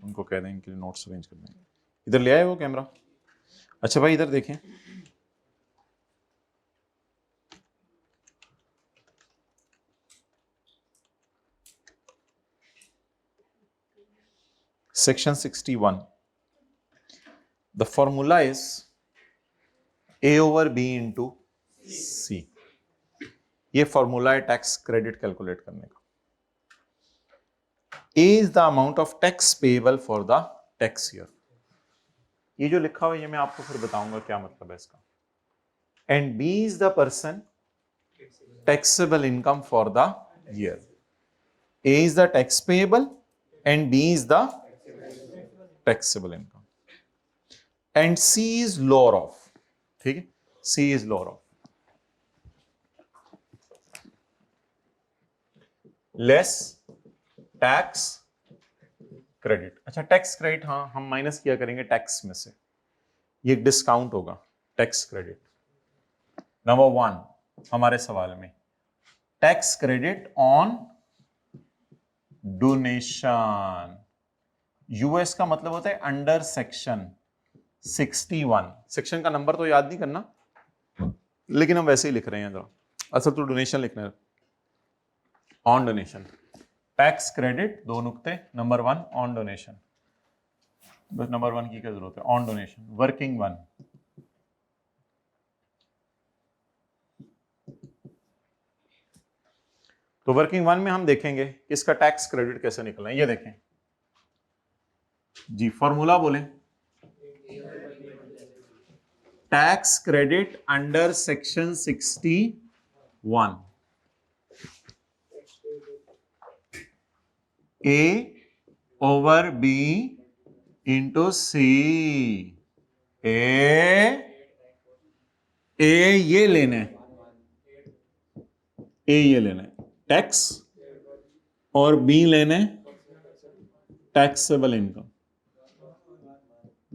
उनको कह दें इनके लिए नोट्स अरेंज कर दें। इधर ले आए वो कैमरा। अच्छा भाई इधर देखें, section 61 the formula is A over B into C। ये फॉर्मूला है टैक्स क्रेडिट कैलकुलेट करने का। A is the amount of tax payable for the tax year। ये जो लिखा हुआ है ये मैं आपको फिर बताऊंगा क्या मतलब है इसका। And B is the person taxable income for the year। A is the tax payable and B is the taxable income and C is lower of। ठीक है, C is lower of less tax credit. अच्छा tax credit हाँ हम minus किया करेंगे tax में से, ये डिस्काउंट होगा टैक्स क्रेडिट। नंबर 1 हमारे सवाल में tax credit on donation. US का मतलब होता है अंडर सेक्शन 61। सेक्शन का नंबर तो याद नहीं करना, लेकिन हम वैसे ही लिख रहे हैं जरा, असल तो डोनेशन लिखना है। ऑन डोनेशन टैक्स क्रेडिट 2 नुक्ते नंबर 1 ऑन डोनेशन, बस नंबर 1 की क्या जरूरत है, ऑन डोनेशन। वर्किंग 1 तो वर्किंग 1 में हम देखेंगे इसका टैक्स क्रेडिट कैसे निकलना है। ये देखें जी, फॉर्मूला बोले tax credit under section 61 A over B into C। ए ये लेना है, ए ये लेना है टैक्स और B लेना है टैक्सेबल इनकम।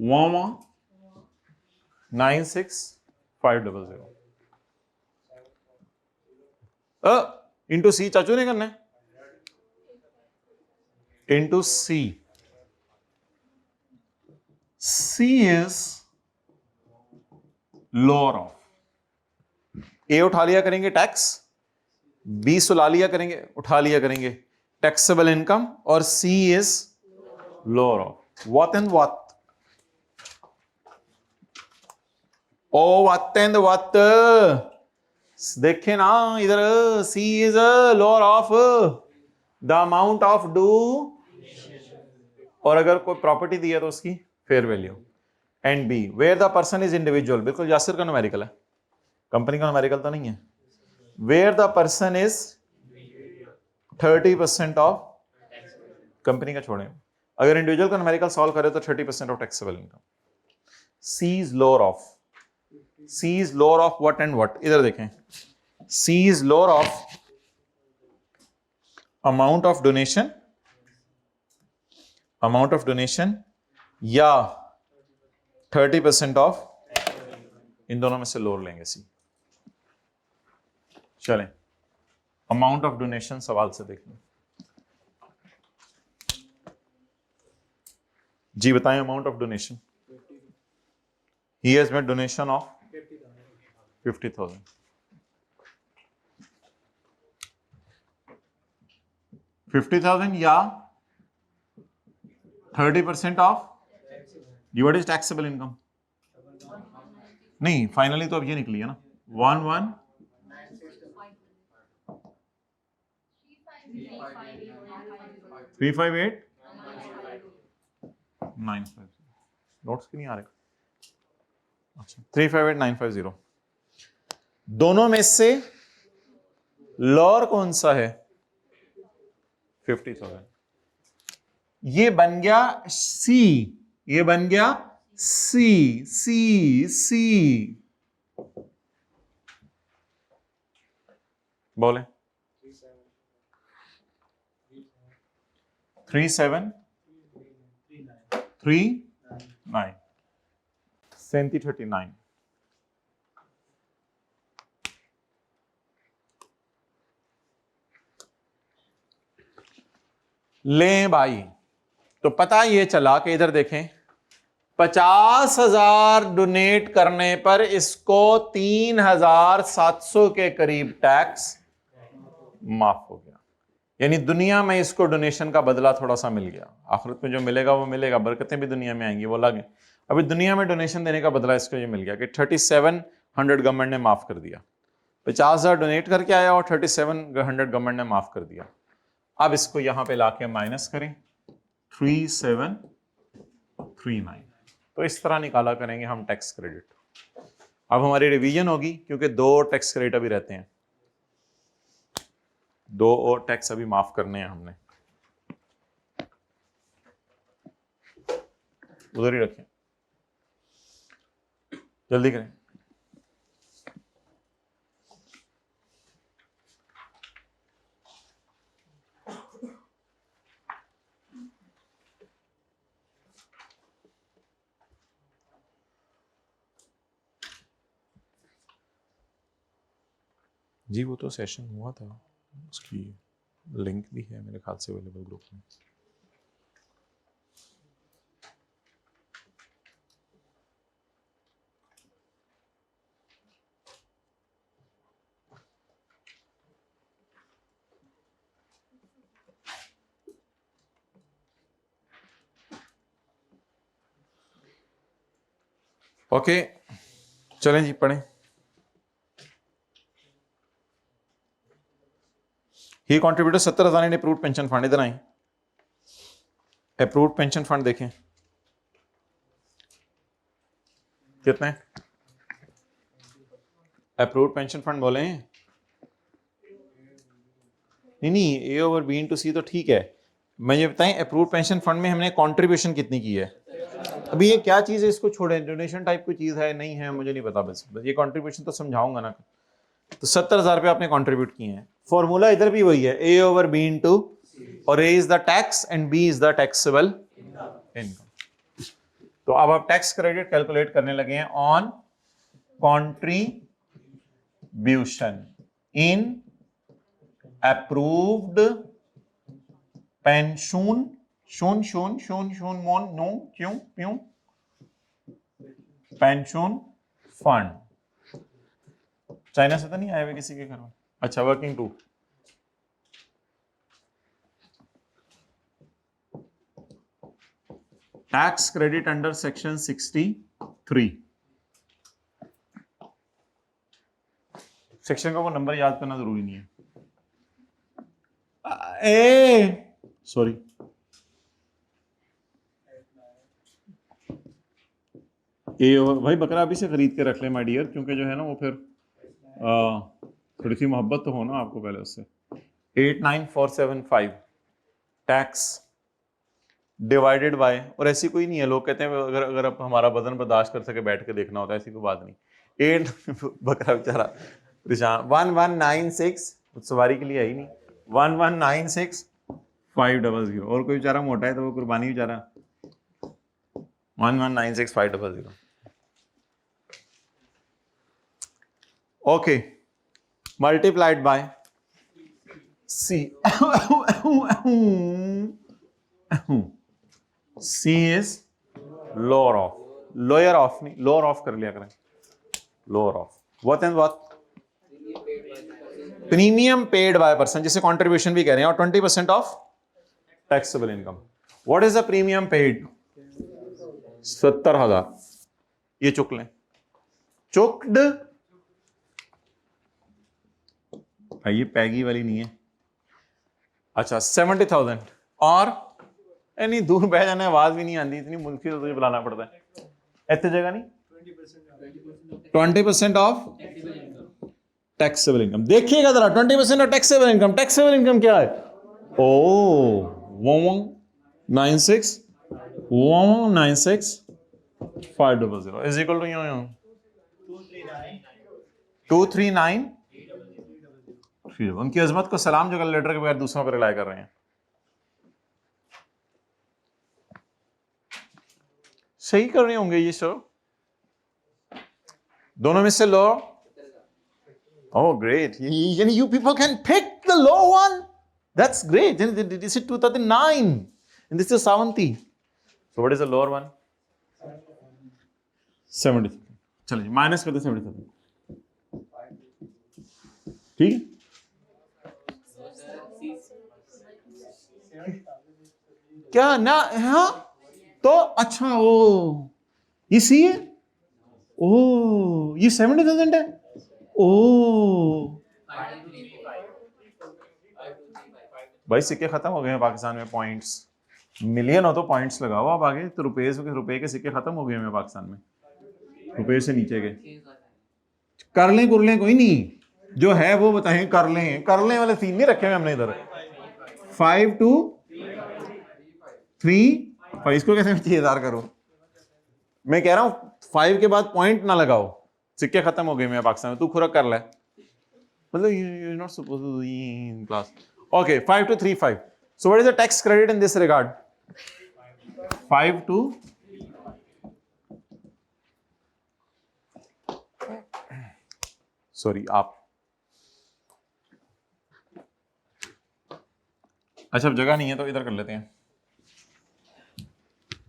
96500 इंटू C चाचू ने करना है, into C। C is lower of, A उठा लिया करेंगे टैक्स, बी सुला लिया करेंगे उठा लिया करेंगे टैक्सेबल इनकम, और C is lower of what and what. Oh what and what देखे ना इधर, C is lower of the amount of do, और अगर कोई प्रॉपर्टी दी है तो उसकी fair value. And B where the person is individual, बिल्कुल यासिर का न्यूमेरिकल है, कंपनी का न्यूमेरिकल तो नहीं है। Where the person is 30% of, company का छोड़ें, अगर इंडिविजुअल का न्यूमेरिकल सॉल्व करे तो 30% of taxable income. C is lower of, C is lower of what and what, इधर देखें C is lower of amount of donation, amount of donation या 30% of, इन दोनों में से लोअर लेंगे सी। चलें अमाउंट ऑफ डोनेशन सवाल से देख लें जी, बताएं amount of donation. He has made donation of 50,000। 50,000 या 30% of what is taxable income, नहीं फाइनली तो अब ये निकली है ना 11 35 358,950 नोट्स क्यों नहीं आ रहे? अच्छा 358,950। दोनों में से लोअर कौन सा है? 50,000। ये बन गया सी, ये बन गया सी सी सी। बोले 3739 3739। ले भाई, तो पता ये चला कि इधर देखें 50,000 डोनेट करने पर इसको 3,700 के करीब टैक्स माफ हो गया। यानी दुनिया में इसको डोनेशन का बदला थोड़ा सा मिल गया, आखिरत में जो मिलेगा वो मिलेगा, बरकतें भी दुनिया में आएंगी वो अलग है। अभी दुनिया में डोनेशन देने का बदला इसको ये मिल गया कि 3700 गवर्नमेंट ने माफ कर दिया। 50,000 डोनेट करके आया और 3700 गवर्नमेंट ने माफ कर दिया। अब इसको यहां पे लाके माइनस करें 3739, तो इस तरह निकाला करेंगे हम टैक्स क्रेडिट। अब हमारी रिवीजन होगी क्योंकि 2 टैक्स क्रेडिट अभी रहते हैं, 2 और टैक्स अभी माफ करने हैं हमने। उधर ही रखें, जल्दी करें। जी वो तो सेशन हुआ था, उसकी लिंक भी है मेरे ख्याल से अवेलेबल ग्रुप में। ओके चलें जी पढ़ें। ही कॉन्ट्रीब्यूटेड 70,000 इन अप्रूव्ड पेंशन फंड। इधर आए, अप्रूव्ड पेंशन फंड देखें कितने अप्रूव्ड पेंशन फंड बोले हैं? नहीं ए ओवर बी इनटू सी तो ठीक है, मैं ये बताएं अप्रूव्ड पेंशन फंड में हमने कंट्रीब्यूशन कितनी की है? अभी ये क्या चीज है, इसको छोड़ें, डोनेशन टाइप कोई चीज है नहीं है मुझे नहीं पता, बस ये कंट्रीब्यूशन तो समझाऊंगा ना। तो 70,000 रुपये आपने कंट्रीब्यूट किए हैं। फॉर्मूला इधर भी वही है, ए ओवर बी इनटू, और A is the tax and B is the taxable income. तो अब आप टैक्स क्रेडिट कैलकुलेट करने लगे हैं on contribution in approved pension शून शून शून शून मोन नो क्यों क्यों पेंशन फंड। चाइना से तो नहीं आए हुए किसी के घर में? अच्छा working two. Tax credit under section 63। Section का वो नंबर याद करना जरूरी नहीं है। सॉरी ए ओवर भाई बकरा अभी से खरीद के रख ले माय डियर, क्योंकि जो है ना वो फिर थोड़ी सी मोहब्बत तो हो ना आपको पहले उससे। 89475 टैक्स डिवाइडेड बाय, और ऐसी कोई नहीं है, लोग कहते हैं अगर अगर आप हमारा वजन बर्दाश्त कर सके बैठ के देखना होता है, ऐसी कोई बात नहीं। 8 बकरा बेचारा परेशान 1196 सवारी के लिए है ही नहीं। 1196,500 और कोई बेचारा मोटा है तो वो कुर्बानी बेचारा 1196,500। Okay multiplied by C. C is lower of, lower of नहीं लोअर ऑफ कर लिया करें, lower of what and what premium paid by person, जिसे कंट्रीब्यूशन भी कह रहे हैं, और 20% of taxable income. What is the premium paid? 70,000। ये चुक लें, चुकड, ये पैगी वाली नहीं है। अच्छा 70,000 और इतनी दूर बह जाने आवाज भी नहीं आती, इतनी मुल्की तो तुझे बुलाना पड़ता है। इतनी जगह नहीं, 20% ऑफ टैक्सेबल इनकम। देखिएगा जरा 20% of taxable income. Taxable income क्या है? ओ 1196 1196 500 इज इक्वल टू 239। उनकी अजमत को सलाम जो कैलकुलेटर के बगैर दूसरों पर रिलाय कर रहे हैं। सही कर रहे होंगे ये सर, दोनों में से लो। Oh, great. You people can pick the low one. That's great. This is 2009 and this is 70. So what is the lower one? 70. चलिए माइनस करते 70। ठीक है, क्या ना? हाँ तो अच्छा, ओ ये सी है, ओ ये 70,000 है। ओ भाई सिक्के खत्म हो गए हैं पाकिस्तान में, पॉइंट्स मिलियन हो तो पॉइंट्स लगाओ आप आगे। तो रुपए के सिक्के खत्म हो गए हैं पाकिस्तान में, रुपए से नीचे के। कर लें कोई नहीं, जो है वो बताएं। कर लें वाले सीन नहीं रखे हुए हमने इधर। 5 to 3 इसको कैसे 6000 करो? मैं कह रहा हूं 5 के बाद पॉइंट ना लगाओ, सिक्के खत्म हो गए मैं पाकिस्तान में, तू खुरा कर ले। मतलब you not supposed to be in class. Okay 5 to 3 5। So what is the tax credit in this regard? 5 to sorry आप, अच्छा जगह नहीं है तो इधर कर लेते हैं।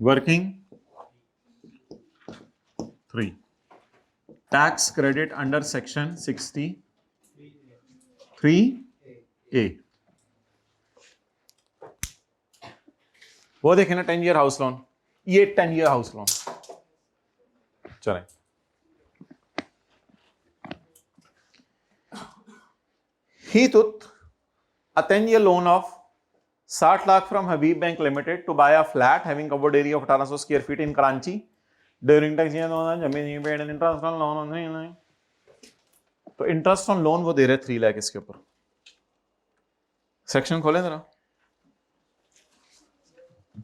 Working 3 tax credit under section 63A। वो देखें ना 10 ईयर हाउस लोन, ये 10 ईयर हाउस लोन। चलें he took a 10-year loan of 60 lakh from Habib Bank Limited to buy a flat having covered area of 1800 square feet in Karachi during tax year 2000 जमीन paid and interest on loan नहीं। तो interest on loan वो दे रहे 3 लाख इसके ऊपर। Section खोलें जरा।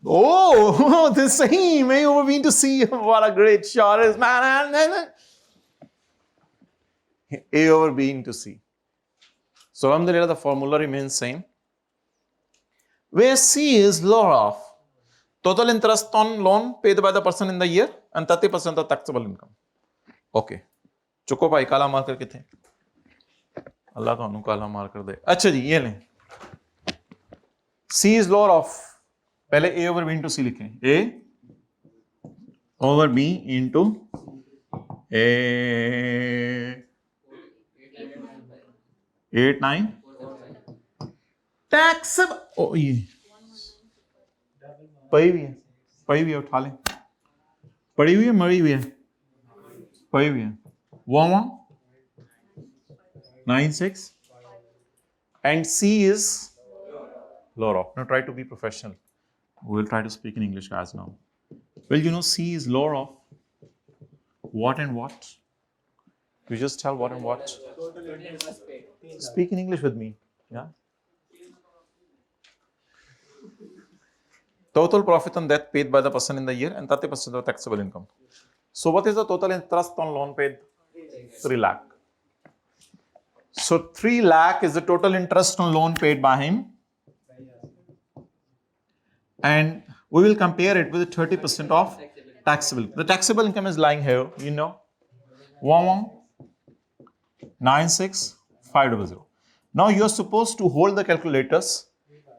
Oh, this same. May you been to see what a great shot is, man. A over B into C. So alhamdulillah, the formula remains same. Where C is law of total interest on loan paid by the person in the year and 30% of taxable income. Okay. चुको भाई काला marker किथे? अल्लाह तो काला मार कर दे। अच्छा जी ये लें। C is law of, पहले A over B into C लिखें। A over B into A 8 9 tax ओ ये पड़ी हुई है उठा लें। पड़ी हुई है मरी हुई है? पड़ी हुई है। 1196 and C is law of. Now try to be professional. We'll try to speak in English as now. Well, you know C is law of what and what? You just tell what and what. Speak in English with me. Yeah. Total profit on debt paid by the person in the year and 30% of taxable income. So what is the total interest on loan paid? 3 lakh. So 3 lakh is the total interest on loan paid by him. And we will compare it with 30% of taxable. The taxable income is lying here, you know. 1196,500. Now you are supposed to hold the calculators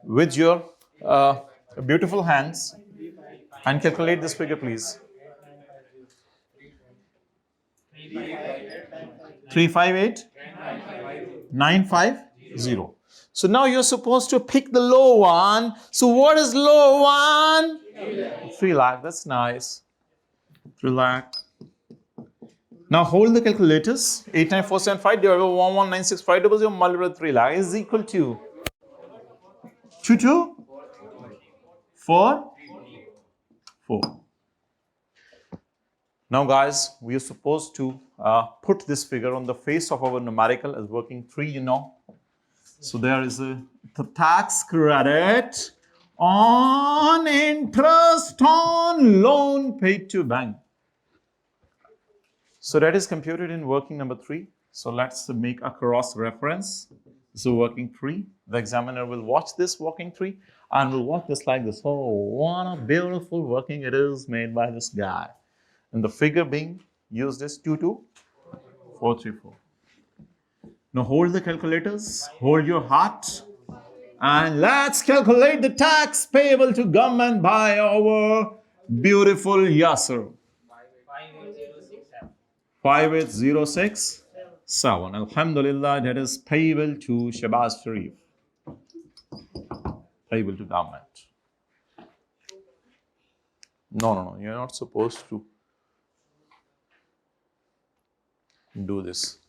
with your beautiful hands and calculate this figure, please. 358,950. So now you're supposed to pick the low one. So what is low one? 3 lakh. That's nice. 3 lakh. Now hold the calculators. 89475 divided by 1196,500 multiplied by 3 lakh is equal to 22. 4. Now guys, we are supposed to put this figure on the face of our numerical as working 3, you know. So there is the tax credit on interest on loan paid to bank. So that is computed in working number 3. So let's make a cross reference. So working 3, the examiner will watch this working 3 and will watch this like this. Oh, what a beautiful working it is made by this guy. And the figure being used is 22434. Now hold the calculators, hold your heart, and let's calculate the tax payable to government by our beautiful Yasser. 58067. Alhamdulillah, that is payable to Shabazz Sharif. Payable to government. No, you're not supposed to do this.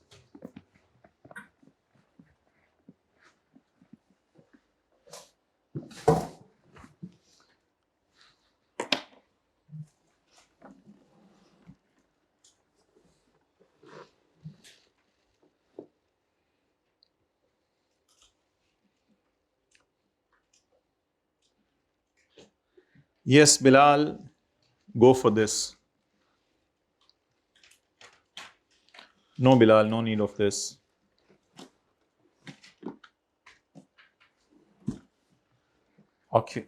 Yes, Bilal, go for this. No, Bilal, no need of this. Okay.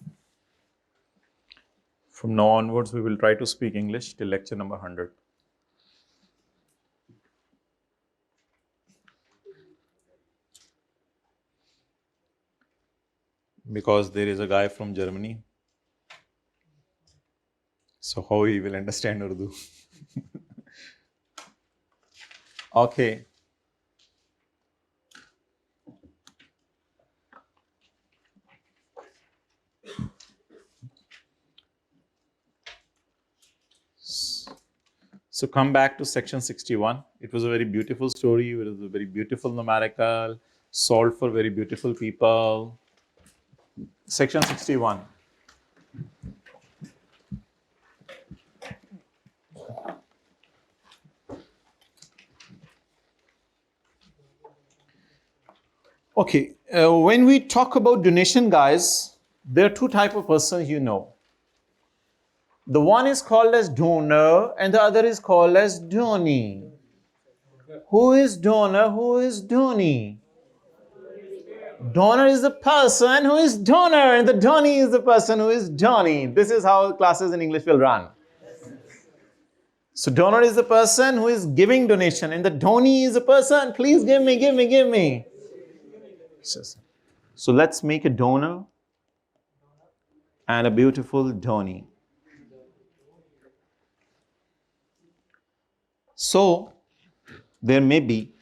From now onwards, we will try to speak English till lecture number 100. Because there is a guy from Germany. So how he will understand Urdu? Okay. So come back to section 61. It was a very beautiful story. It was a very beautiful numerical, solved for very beautiful people. Section 61. Okay, when we talk about donation, guys, there are 2 types of persons you know. The one is called as donor and the other is called as donee. Who is donor? Who is donee? Donor is the person who is donor and the donee is the person who is donee. This is how classes in English will run. So donor is the person who is giving donation and the donee is the person, please give me, give me, give me. So let's make a donor and a beautiful donee. So there may be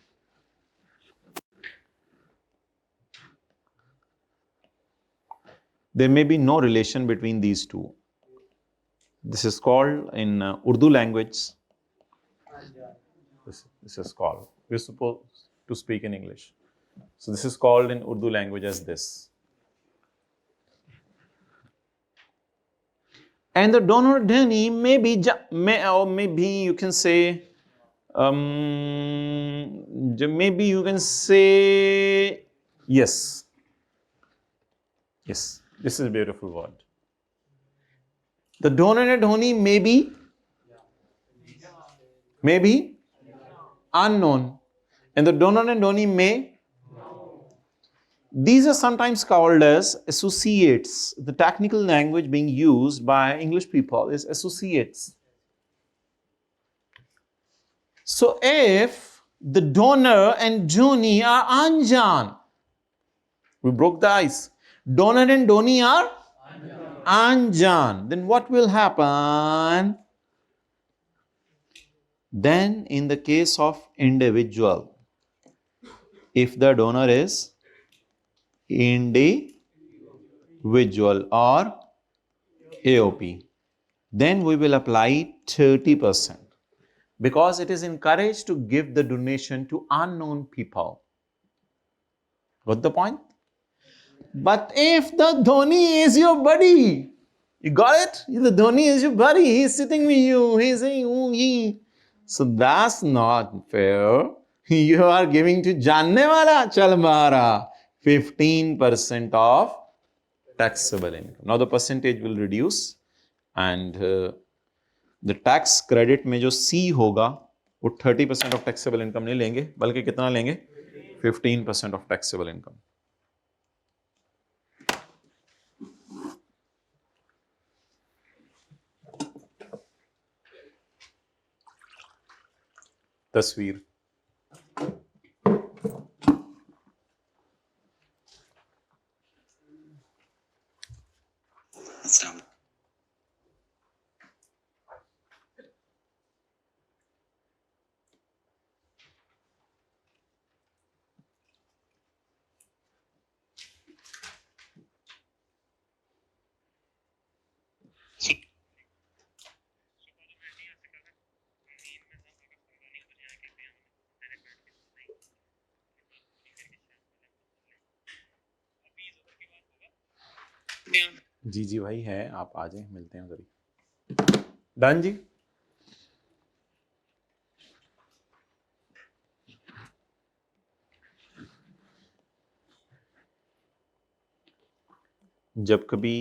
no relation between these two. This is called in Urdu language. This is called. We're supposed to speak in English. So this is called in Urdu language as this. And the donor donee maybe you can say yes. Yes, this is a beautiful word. The donor and donee may be unknown, and the donor and donee may. These are sometimes called as associates. The technical language being used by English people is associates. So if the donor and donee are anjan, we broke the ice. Donor and donee are anjan. Then what will happen? Then in the case of individual, if the donor is individual or AOP, then we will apply 30%. Because it is encouraged to give the donation to unknown people. Got the point? But if the donee is your buddy, You got it? The Dhoni is your buddy. He's sitting with you. He's saying, oh, he. So that's not fair. You are giving to जानने वाला चल मारा 15% of taxable income. Now the percentage will reduce and the tax credit में जो C होगा वो 30% of taxable income नहीं लेंगे बल्कि कितना लेंगे 15% of taxable income. तस्वीर जी जी भाई है, आप आ जाए, मिलते हैं उधर ही। डन जी। जब कभी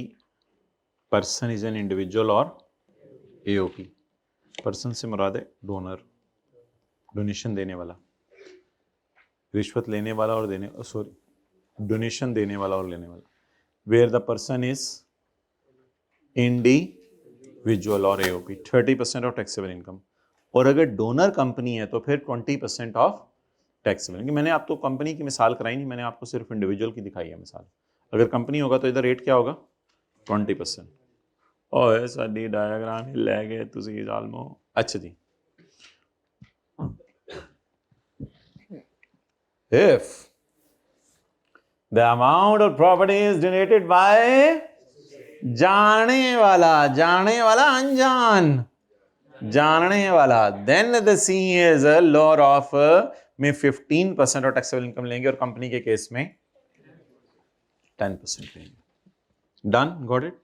पर्सन इज एन इंडिविजुअल और एओपी, पर्सन से मुराद है डोनर, डोनेशन देने वाला, रिश्वत लेने वाला और देने, सॉरी डोनेशन देने वाला और लेने वाला, where the person is individual और एओपी 30% ऑफ टैक्सेबल इनकम, और अगर डोनर कंपनी है तो फिर 20% ऑफ टैक्सेबल इनकम। मैंने आपको कंपनी की मिसाल कराई नहीं, मैंने आपको सिर्फ इंडिविजुअल की दिखाई है मिसाल। अगर कंपनी होगा तो इधर रेट क्या होगा 20%। ओए साडी डायग्राम ही लै गए तुसी जालमो। अच्छा जी, if the amount of property is donated by जाने वाला अनजान, जानने वाला, then the C is a lower of में 15% और टैक्सेबल इनकम लेंगे और कंपनी के केस में 10% लेंगे। Done, got it.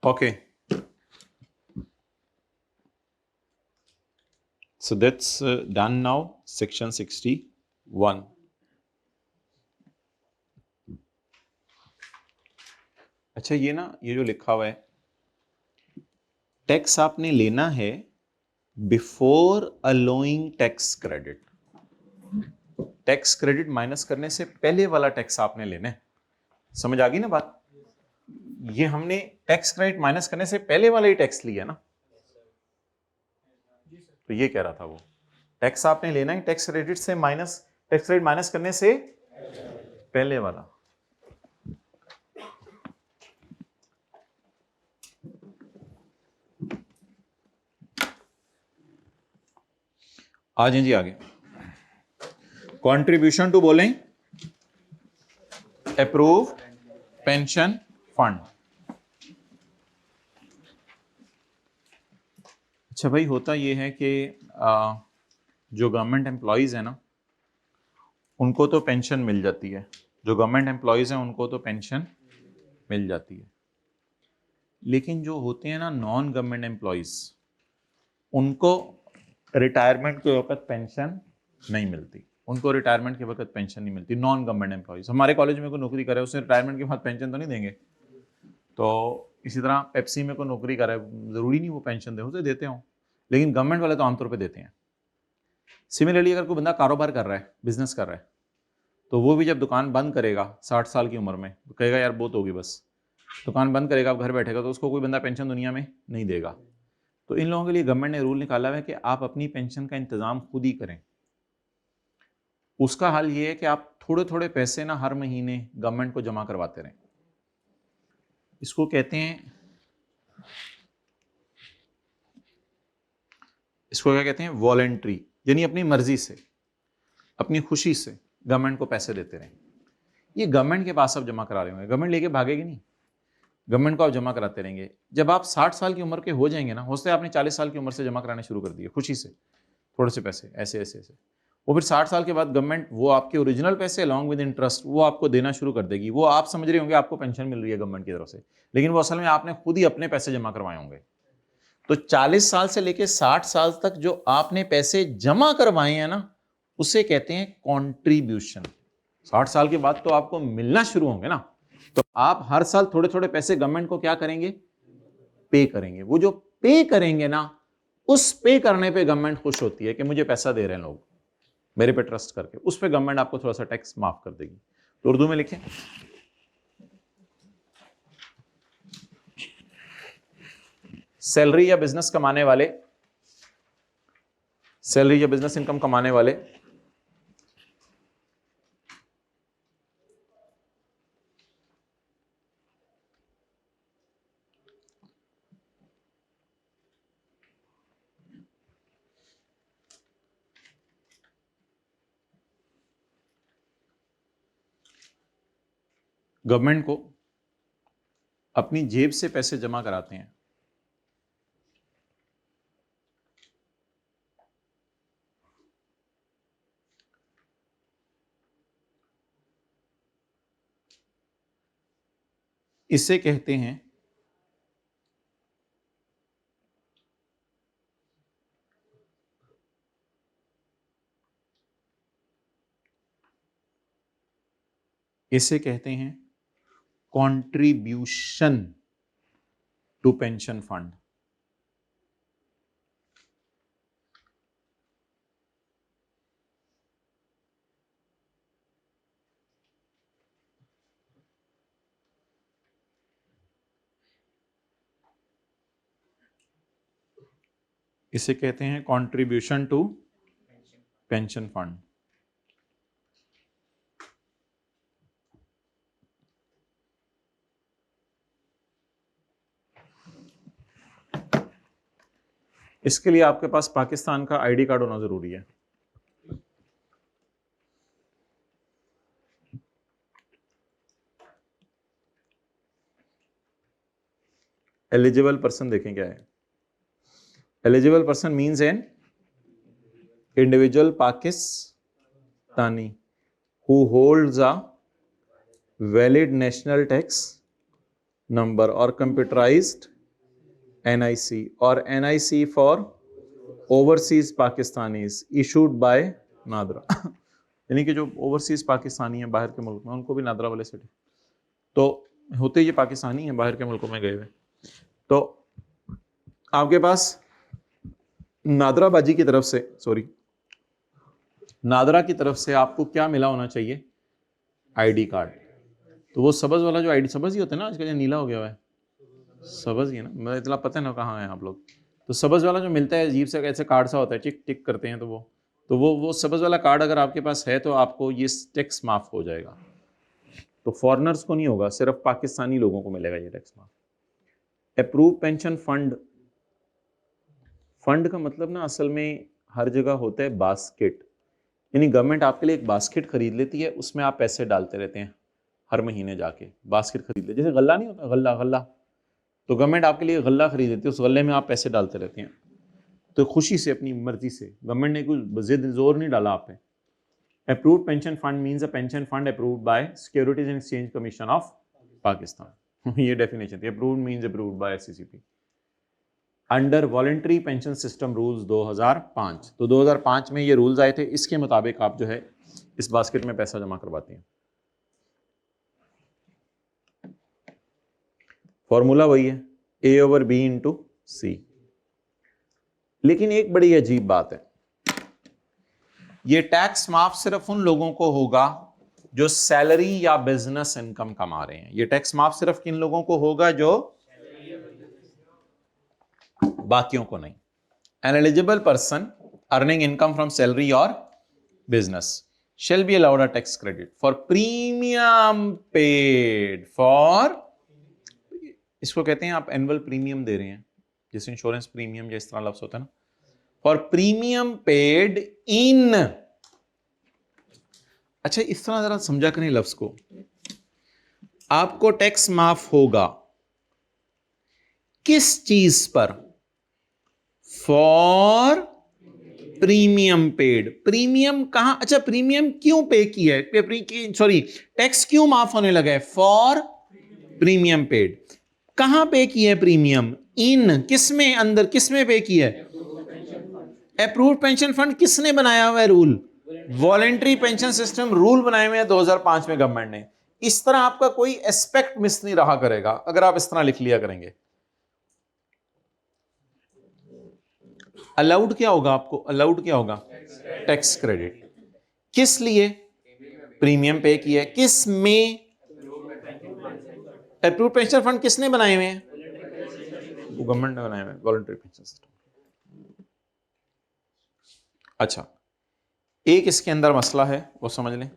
Okay, so that's done now. Section 61. अच्छा, ये ना, ये जो लिखा हुआ है, टैक्स आपने लेना है before allowing tax credit. Tax credit minus करने से पहले वाला टैक्स आपने लेना है। समझ आ गई ना बात? ये हमने टैक्स क्रेडिट माइनस करने से पहले वाला ही टैक्स लिया ना, तो ये कह रहा था वो टैक्स आपने लेना है टैक्स क्रेडिट से माइनस, टैक्स क्रेडिट माइनस करने से पहले वाला। आ जाए जी आगे। कंट्रीब्यूशन टू बोलें अप्रूव पेंशन फंड। अच्छा भाई, होता ये है कि जो गवर्नमेंट एम्प्लॉयज़ है ना, उनको तो पेंशन मिल जाती है, जो गवर्नमेंट एम्प्लॉयज़ हैं उनको तो पेंशन मिल जाती है, लेकिन जो होते हैं ना नॉन गवर्नमेंट एम्प्लॉयज़, उनको रिटायरमेंट के वक्त पेंशन नहीं मिलती। उनको रिटायरमेंट के वक्त पेंशन नहीं मिलती। नॉन गवर्नमेंट एम्प्लॉयज़, हमारे कॉलेज में कोई नौकरी करे उसे रिटायरमेंट के बाद पेंशन तो नहीं देंगे। तो इसी तरह पेप्सी में कोई नौकरी करे, ज़रूरी नहीं वो पेंशन दे, उसे देते हों, लेकिन गवर्नमेंट वाले तो आमतौर पे देते हैं। सिमिलरली अगर कोई बंदा कारोबार कर रहा है, बिजनेस कर रहा है, तो वो भी जब दुकान बंद करेगा 60 साल की उम्र में, तो कहेगा यार बहुत होगी बस, दुकान बंद करेगा, अब घर बैठेगा, तो उसको कोई बंदा पेंशन दुनिया में नहीं देगा। तो इन लोगों के लिए गवर्नमेंट ने रूल निकाला हुआ है कि आप अपनी पेंशन का इंतजाम खुद ही करें। उसका हल ये है कि आप थोड़े थोड़े पैसे ना हर महीने गवर्नमेंट को जमा करवाते रहें। इसको कहते हैं, इसको क्या कहते हैं, वॉलेंट्री, यानी अपनी मर्जी से, अपनी खुशी से गवर्नमेंट को पैसे देते रहें। ये गवर्नमेंट के पास आप जमा करा रहे होंगे, गवर्नमेंट लेके भागेगी नहीं, गवर्नमेंट को आप जमा कराते रहेंगे। जब आप 60 साल की उम्र के हो जाएंगे ना, हो सकता है आपने 40 साल की उम्र से जमा कराने शुरू कर दिए खुशी से, थोड़े से पैसे ऐसे ऐसे ऐसे, वो फिर 60 साल के बाद गवर्नमेंट वो आपके ओरिजिनल पैसे अलॉन्ग विद इंटरेस्ट वो आपको देना शुरू कर देगी। वो आप समझ रहे होंगे आपको पेंशन मिल रही है गवर्नमेंट की तरफ से, लेकिन वो असल में आपने खुद ही अपने पैसे जमा करवाए होंगे। तो 40 साल से लेकर 60 साल तक जो आपने पैसे जमा करवाए हैं ना, उसे कहते हैं कॉन्ट्रीब्यूशन। 60 साल के बाद तो आपको मिलना शुरू होंगे ना, तो आप हर साल थोड़े थोड़े पैसे गवर्नमेंट को क्या करेंगे, पे करेंगे। वो जो पे करेंगे ना, उस पे करने पे गवर्नमेंट खुश होती है कि मुझे पैसा दे रहे हैं लोग मेरे पे ट्रस्ट करके, उस पे गवर्नमेंट आपको थोड़ा सा टैक्स माफ कर देगी। तो उर्दू में लिखें, सैलरी या बिजनेस कमाने वाले, सैलरी या बिजनेस इनकम कमाने वाले गवर्नमेंट को अपनी जेब से पैसे जमा कराते हैं। इसे कहते हैं कंट्रीब्यूशन टू पेंशन फंड। इसे कहते हैं कंट्रीब्यूशन टू पेंशन फंड। इसके लिए आपके पास पाकिस्तान का आईडी कार्ड होना जरूरी है। एलिजिबल पर्सन देखें क्या है, eligible person means an individual Pakistani who holds a valid national tax number और कंप्यूटराइज्ड NIC और NIC for overseas Pakistanis issued by NADRA. यानी कि जो ओवरसीज पाकिस्तानी है बाहर के मुल्क में, उनको भी नादरा वाले से तो होते ये पाकिस्तानी है बाहर के मुल्कों में गए हुए। तो आपके पास नादराबाजी की तरफ से, सॉरी नादरा की तरफ से आपको क्या मिला होना चाहिए, आईडी कार्ड। तो वो सबज वाला जो आईडी, सबज ही होता है ना आजकल, नीला हो गया हुआ है, सबज ही है ना, मैं इतना पता है ना कहाँ है आप लोग। तो सबज वाला जो मिलता है अजीब से ऐसे कार्ड सा होता है, टिक टिक करते हैं, तो वो सबज वाला कार्ड अगर आपके पास है तो आपको ये टैक्स माफ हो जाएगा। तो फॉरेनर्स को नहीं होगा, सिर्फ पाकिस्तानी लोगों को मिलेगा ये टैक्स माफ। अप्रूव पेंशन फंड, फंड का मतलब ना असल में हर जगह होता है बास्केट, यानी गवर्नमेंट आपके लिए एक बास्केट खरीद लेती है, उसमें आप पैसे डालते रहते हैं हर महीने जाके, बास्केट खरीद ले, जैसे गल्ला नहीं होता, गल्ला गल्ला, तो गवर्नमेंट आपके लिए गल्ला खरीद लेती है, उस गल्ले में आप पैसे डालते रहते हैं। तो खुशी से अपनी मर्जी से, गवर्नमेंट ने कुछ जिद जोर नहीं डाला आप पे। Approved pension fund means a pension fund approved by securities and exchange commission of Pakistan. ये डेफिनेशन थी, approved means approved by SCCP under voluntary pension system rules 2005। तो 2005 में ये रूल्स आए थे, इसके मुताबिक आप जो है इस बास्केट में पैसा जमा करवाते हैं। फॉर्मूला वही है A/B इंटू C। लेकिन एक बड़ी अजीब बात है, ये टैक्स माफ सिर्फ उन लोगों को होगा जो सैलरी या बिजनेस इनकम कमा रहे हैं। ये टैक्स माफ सिर्फ किन लोगों को होगा, जो बाकियों को नहीं। N eligible person earning income from salary और business shall be allowed a tax credit for premium paid for, इसको कहते हैं आप एनुअल प्रीमियम दे रहे हैं, जैसे इंश्योरेंस प्रीमियम जिस तरह लफ्ज होता है ना, फॉर प्रीमियम पेड इन, अच्छा इस तरह जरा समझा करें लफ्ज को, आपको टैक्स माफ होगा किस चीज पर, फॉर प्रीमियम पेड। प्रीमियम कहां, अच्छा प्रीमियम क्यों पे किया है, सॉरी टैक्स क्यों माफ होने लगा है, फॉर प्रीमियम पेड। कहां पे किया है प्रीमियम, इन किसमें, अंदर किसमें पे किया है, अप्रूव्ड पेंशन फंड। किसने बनाया हुआ है rule, voluntary pension system rule बनाए हुए हैं 2005 में गवर्नमेंट ने। इस तरह आपका कोई एस्पेक्ट मिस नहीं रहा करेगा अगर आप इस तरह लिख लिया करेंगे। अलाउड क्या होगा आपको, अलाउड क्या होगा, टैक्स क्रेडिट। किस लिए, प्रीमियम पे किया है, किस में, अप्रूव्ड पेंशन फंड किसने बनाए हुए हैं, गवर्नमेंट ने बनाए हुए हैं, वॉलंटरी पेंशन सिस्टम। अच्छा एक इसके अंदर मसला है वो समझ लें,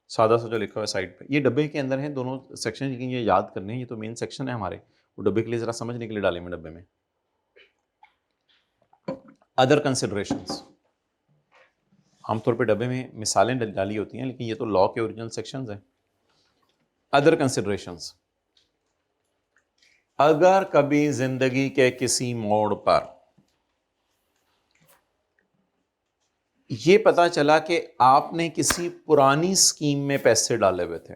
सादा सा जो लिखा हुआ है साइड पे, ये डब्बे के अंदर है दोनों सेक्शन, लेकिन ये याद करने हैं, ये तो मेन सेक्शन है हमारे, वो डब्बे के लिए जरा समझने के लिए डाले मैं डब्बे में। अदर कंसिडरेशंस, आमतौर पे डब्बे में मिसालें डाली होती हैं, लेकिन ये तो लॉ के ओरिजिनल सेक्शंस हैं। अदर कंसिडरेशंस, अगर कभी जिंदगी के किसी मोड़ पर ये पता चला कि आपने किसी पुरानी स्कीम में पैसे डाले हुए थे,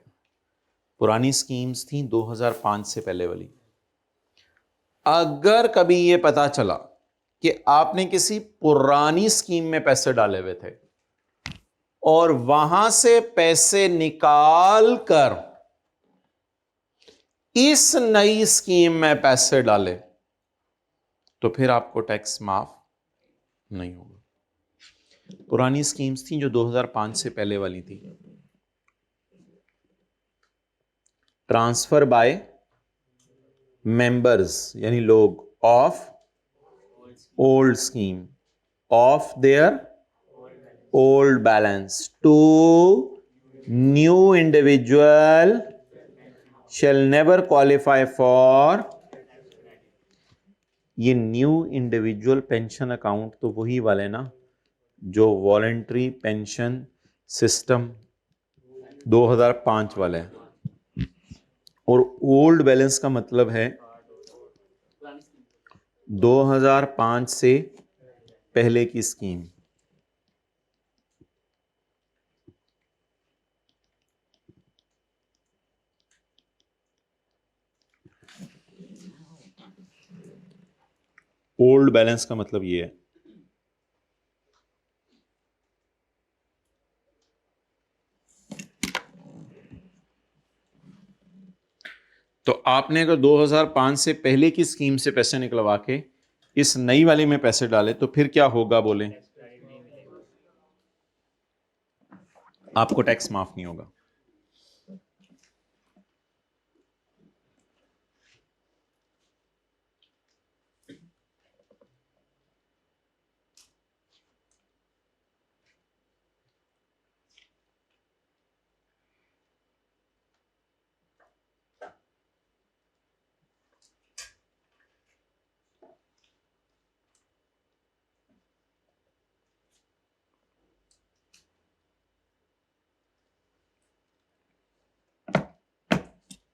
पुरानी स्कीम्स थी 2005 से पहले वाली, अगर कभी ये पता चला कि आपने किसी पुरानी स्कीम में पैसे डाले हुए थे और वहां से पैसे निकाल कर इस नई स्कीम में पैसे डाले, तो फिर आपको टैक्स माफ नहीं होगा। पुरानी स्कीम्स थी जो 2005 से पहले वाली थी, ट्रांसफर बाय मेंबर्स यानी लोग of old scheme of their old balance to new individual shall never qualify for, ये न्यू इंडिविजुअल पेंशन अकाउंट तो वही वाले ना जो वॉलेंट्री पेंशन सिस्टम 2005 वाले हैं, और ओल्ड बैलेंस का मतलब है 2005 से पहले की स्कीम। ओल्ड बैलेंस का मतलब ये है, तो आपने अगर 2005 से पहले की स्कीम से पैसे निकलवा के इस नई वाले में पैसे डाले तो फिर क्या होगा बोले, आपको टैक्स माफ नहीं होगा।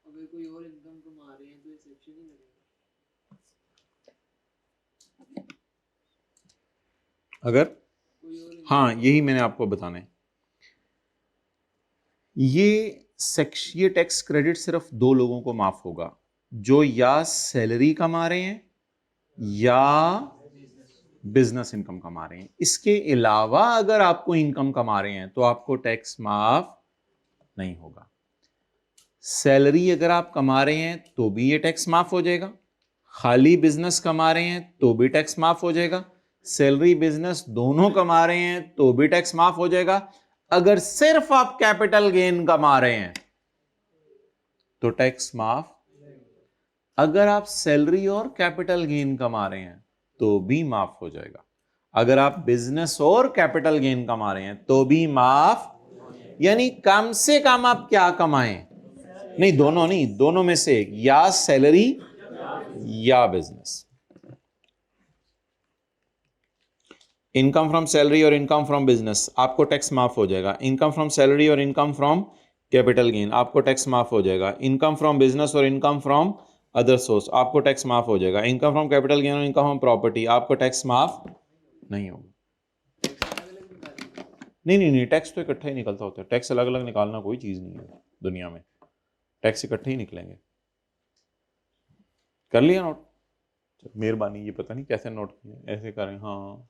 अगर कोई और इनकम कमा रहे हैं तो एक्सेप्शन नहीं लगेगा, अगर कोई और हाँ यही मैंने आपको बताना है, ये टैक्स क्रेडिट सिर्फ दो लोगों को माफ होगा, जो या सैलरी कमा रहे हैं या बिजनेस इनकम कमा रहे हैं। इसके अलावा अगर आपको इनकम कमा रहे हैं तो आपको टैक्स माफ नहीं होगा। सैलरी अगर आप कमा रहे हैं तो भी ये टैक्स माफ हो जाएगा, खाली बिजनेस कमा रहे हैं तो भी टैक्स माफ हो जाएगा, सैलरी बिजनेस दोनों कमा रहे हैं तो भी टैक्स माफ हो जाएगा। अगर सिर्फ आप कैपिटल गेन कमा रहे हैं तो टैक्स माफ अगर आप सैलरी और कैपिटल गेन कमा रहे हैं तो भी माफ हो जाएगा। अगर आप बिजनेस और कैपिटल गेन कमा रहे हैं तो भी माफ, यानी कम से कम आप क्या कमाएं, नहीं दोनों नहीं, दोनों में से एक, या सैलरी या बिजनेस। इनकम फ्रॉम सैलरी और इनकम फ्रॉम बिजनेस आपको टैक्स माफ हो जाएगा। इनकम फ्रॉम सैलरी और इनकम फ्रॉम कैपिटल गेन आपको टैक्स माफ हो जाएगा। इनकम फ्रॉम बिजनेस और इनकम फ्रॉम अदर सोर्स आपको टैक्स माफ हो जाएगा। इनकम फ्रॉम कैपिटल गेन और इनकम फ्रॉम प्रॉपर्टी आपको टैक्स माफ नहीं होगा। नहीं नहीं नहीं, टैक्स तो इकट्ठा ही निकलता होता है। टैक्स अलग अलग निकालना कोई चीज नहीं है दुनिया में, टैक्स इकट्ठे ही निकलेंगे। कर लिया नोट? मेहरबानी, ये पता नहीं कैसे नोट किया, ऐसे करें हाँ,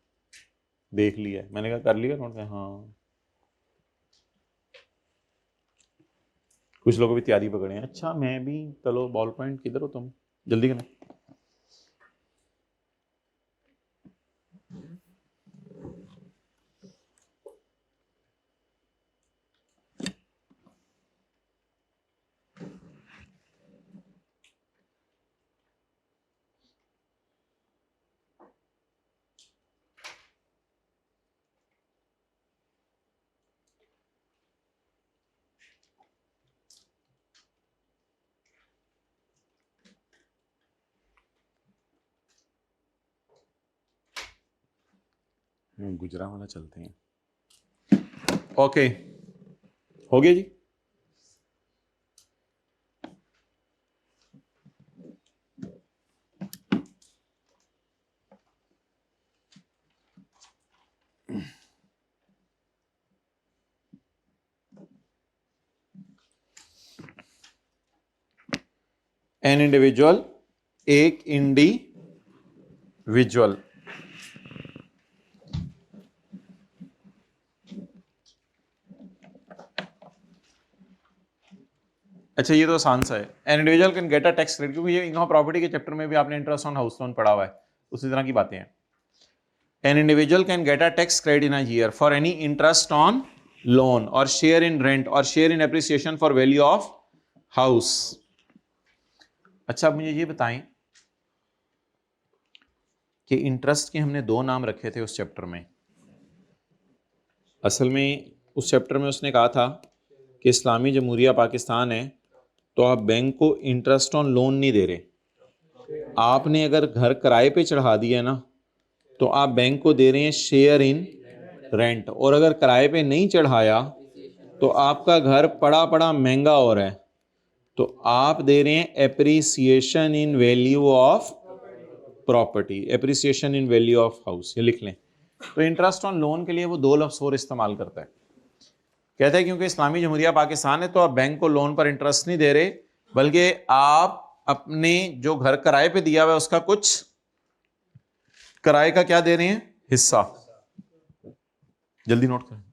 देख लिया है मैंने, कहा कर लिया नोट हाँ। कुछ लोगों भी तैयारी पकड़े हैं, अच्छा मैं भी, चलो बॉल पॉइंट किधर हो तुम, जल्दी करना। गुजरा वाला चलते हैं। ओके, हो गया जी। एन इंडिविजुअल, एक इंडिविजुअल। अच्छा ये तो आसान सा है। An individual can get a tax credit, क्योंकि ये इनकम प्रॉपर्टी के चैप्टर में भी आपने इंटरेस्ट ऑन हाउस लोन पढ़ा हुआ है, उसी तरह की बातें हैं। An individual can get a tax credit in a year for any interest on loan और शेयर इन रेंट और share in appreciation for value of house. अच्छा अब मुझे ये बताएं कि इंटरेस्ट के हमने दो नाम रखे थे उस चैप्टर में। असल में उस चैप्टर में उसने कहा था कि इस्लामी जमहूरिया पाकिस्तान है तो आप बैंक को इंटरेस्ट ऑन लोन नहीं दे रहे। आपने अगर घर किराए पे चढ़ा दिया ना तो आप बैंक को दे रहे हैं शेयर इन रेंट, और अगर किराए पे नहीं चढ़ाया तो आपका घर पड़ा पड़ा महंगा हो रहा है तो आप दे रहे हैं appreciation in value of property, appreciation in value of house. ये लिख लें। तो इंटरेस्ट ऑन लोन के लिए वो दो लफ्ज़ और इस्तेमाल करता है, कहता है क्योंकि इस्लामी जमहूरिया पाकिस्तान है तो आप बैंक को लोन पर इंटरेस्ट नहीं दे रहे, बल्कि आप अपने जो घर किराए पे दिया हुआ है उसका कुछ किराए का क्या दे रहे हैं, हिस्सा। जल्दी नोट करें।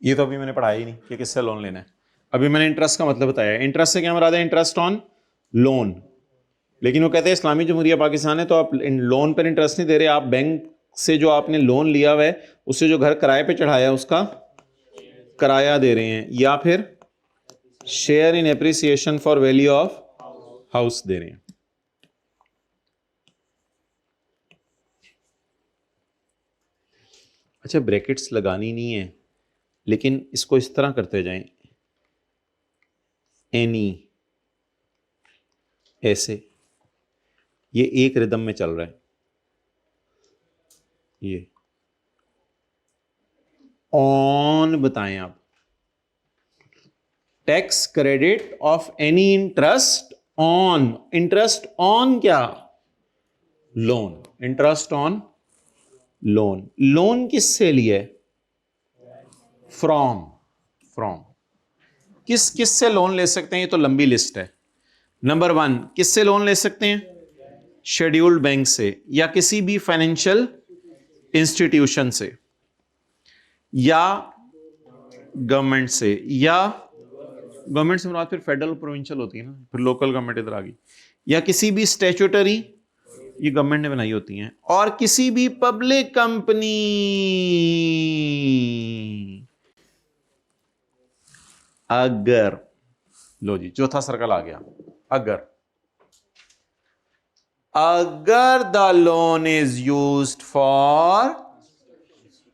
ये तो अभी मैंने पढ़ाया ही नहीं कि किससे लोन लेना है। अभी मैंने इंटरेस्ट का मतलब बताया। इंटरेस्ट से क्या मुराद है, इंटरेस्ट ऑन लोन। लेकिन वो कहते हैं इस्लामी जमहूरिया पाकिस्तान है तो आप लोन पर इंटरेस्ट नहीं दे रहे, आप बैंक से जो आपने लोन लिया हुआ है उससे जो घर किराए पे चढ़ाया है उसका किराया दे रहे हैं, या फिर share in appreciation for value of house दे रहे हैं। अच्छा ब्रैकेट्स लगानी नहीं है, लेकिन इसको इस तरह करते जाएं, एनी, ऐसे, ये एक रिदम में चल रहा है। ये ऑन बताएं आप, tax credit of any interest on, interest on क्या, loan, interest on loan. Loan किससे लिए, फ्रॉम, फ्रॉम, किस किस से लोन ले सकते हैं, ये तो लंबी लिस्ट है। नंबर 1, किससे लोन ले सकते हैं, शेड्यूल्ड बैंक से या किसी भी फाइनेंशियल इंस्टीट्यूशन से, या गवर्नमेंट से, या गवर्नमेंट से मुराद फिर फेडरल प्रोविंशियल होती है ना, फिर लोकल गवर्नमेंट इधर आ गई, या किसी भी स्टैट्यूटरी, ये गवर्नमेंट ने बनाई होती हैं, और किसी भी पब्लिक कंपनी। अगर, लो जी चौथा सर्कल आ गया, अगर the loan is used for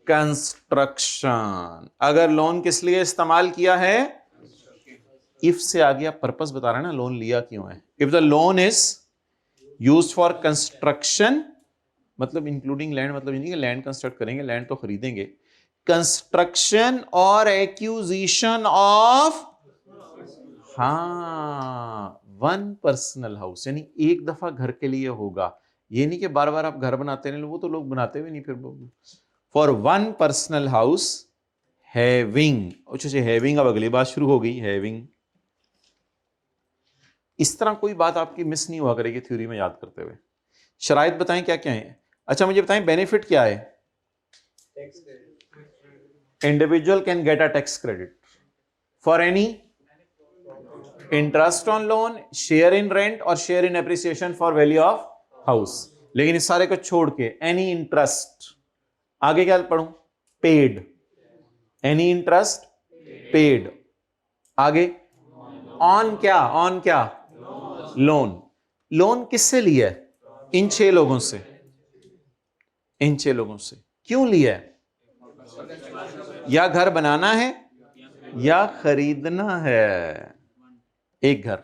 construction, अगर लोन किस लिए इस्तेमाल किया है, इफ से आ गया, पर्पस बता रहा है ना लोन लिया क्यों है। If the loan is used for construction, मतलब इंक्लूडिंग लैंड, मतलब नहीं कि लैंड कंस्ट्रक्ट करेंगे, लैंड तो खरीदेंगे, कंस्ट्रक्शन और एक्यूजिशन ऑफ, हाँ, वन पर्सनल हाउस, यानी एक दफा घर के लिए होगा, ये नहीं कि बार बार आप घर बनाते रहे, वो तो लोग बनाते हुए नहीं फिर। For one personal house having, अच्छा हैविंग अब अगली बात शुरू हो गई, हैविंग। इस तरह कोई बात आपकी मिस नहीं हुआ करेगी थ्योरी में याद करते हुए। शराइत बताएं क्या क्या है। अच्छा मुझे बताएं बेनिफिट क्या है, individual can get a tax credit for any interest on loan, share in rent और share in appreciation for value of house. लेकिन इस सारे को छोड़ के एनी इंटरेस्ट, आगे क्या पढ़ूं, पेड, एनी इंटरेस्ट पेड, आगे ऑन क्या, ऑन क्या, लोन। लोन किससे लिया है, इन 6 लोगों से, इन 6 लोगों से। क्यों लिया है, या घर बनाना है या खरीदना है। एक घर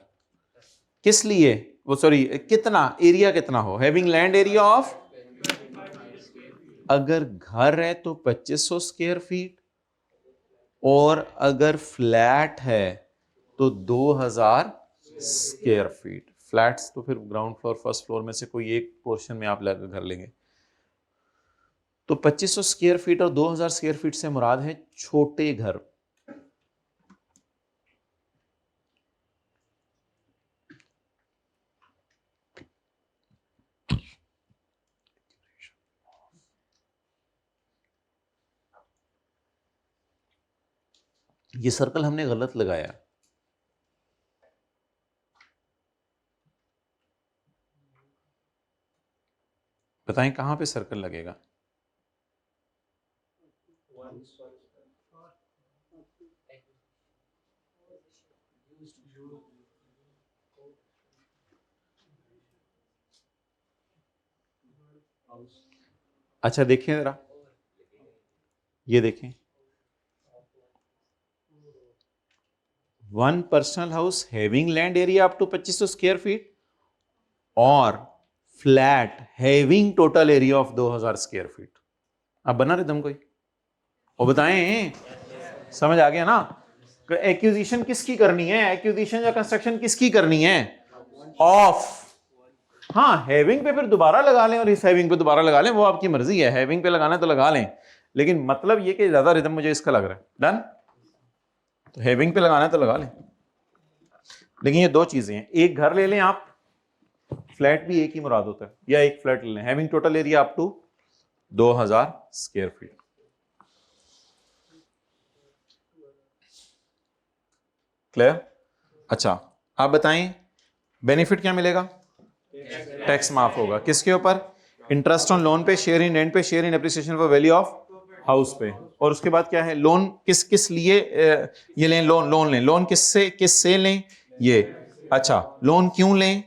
किस लिए, वो सॉरी कितना, एरिया कितना हो, हैविंग लैंड एरिया ऑफ, अगर घर है तो 2500 स्क्वायर फीट, और अगर फ्लैट है तो 2000 स्क्वायर फीट। फ्लैट्स तो फिर ग्राउंड फ्लोर फर्स्ट फ्लोर में से कोई एक पोर्शन में आप घर लेंगे। तो 2500 स्क्वायर फीट और 2000 स्क्वायर फीट से मुराद है छोटे घर। ये सर्कल हमने गलत लगाया, बताएं कहां पे सर्कल लगेगा। अच्छा देखें जरा, ये देखें, one personal house having land area up to 2500 square feet, और flat having total area of 2000 square feet. अब बना रिदम कोई, और बताएं समझ आ गया ना। एक्विजिशन किसकी करनी है, एक्विजिशन या कंस्ट्रक्शन किसकी करनी है, ऑफ। हाँ हैविंग पे फिर दोबारा लगा लें और इस हैविंग पे दोबारा लगा लें, वो आपकी मर्जी है, हैविंग पे लगाना तो लगा लें, लेकिन मतलब ये कि ज्यादा रिदम मुझे इसका लग रहा है। डन, तो हैविंग पे लगाना है तो लगा लें। लेकिन ये दो चीजें हैं, एक घर ले लें आप, फ्लैट भी एक ही मुराद होता है, या एक फ्लैट ले लें, having total area up to 2000 square feet. Clear. अच्छा आप बताएं बेनिफिट क्या मिलेगा, टैक्स माफ होगा किसके ऊपर, इंटरेस्ट ऑन लोन पे, शेयर इन रेंट पे, share in appreciation for value of house पे। और उसके बाद क्या है, लोन किस किस लिए ये लें, लोन लें, लोन किससे लें ये। अच्छा लोन क्यों लें,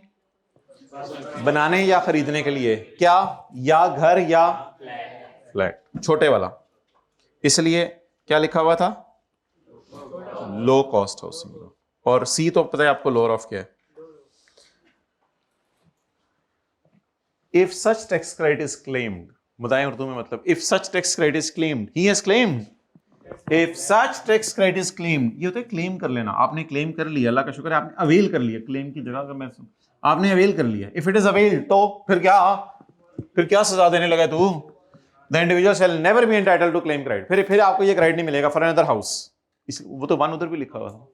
बनाने या खरीदने के लिए, क्या, या घर या फ्लैट, छोटे वाला। इसलिए क्या लिखा हुआ था, लो कॉस्ट हाउसिंग लोन, और सी तो पता है आपको लोअर ऑफ क्या है। If such tax credit is claimed, बताएं उर्दू में मतलब, if such tax credit is claimed, he has claimed, if such tax credit is claimed, ये होता है क्लेम कर लेना, आपने क्लेम कर लिया, अल्लाह का शुक्र है आपने अवेल कर लिया, क्लेम की जगह अगर मैं आपने अवेल कर लिया, इफ इट इज अवेल, तो फिर क्या सजा देने लगा तू, the individual shall never be entitled to claim credit, फिर आपको ये क्रेडिट नहीं मिलेगा फॉर अनदर हाउस, वो तो वन उधर भी लिखा हुआ था,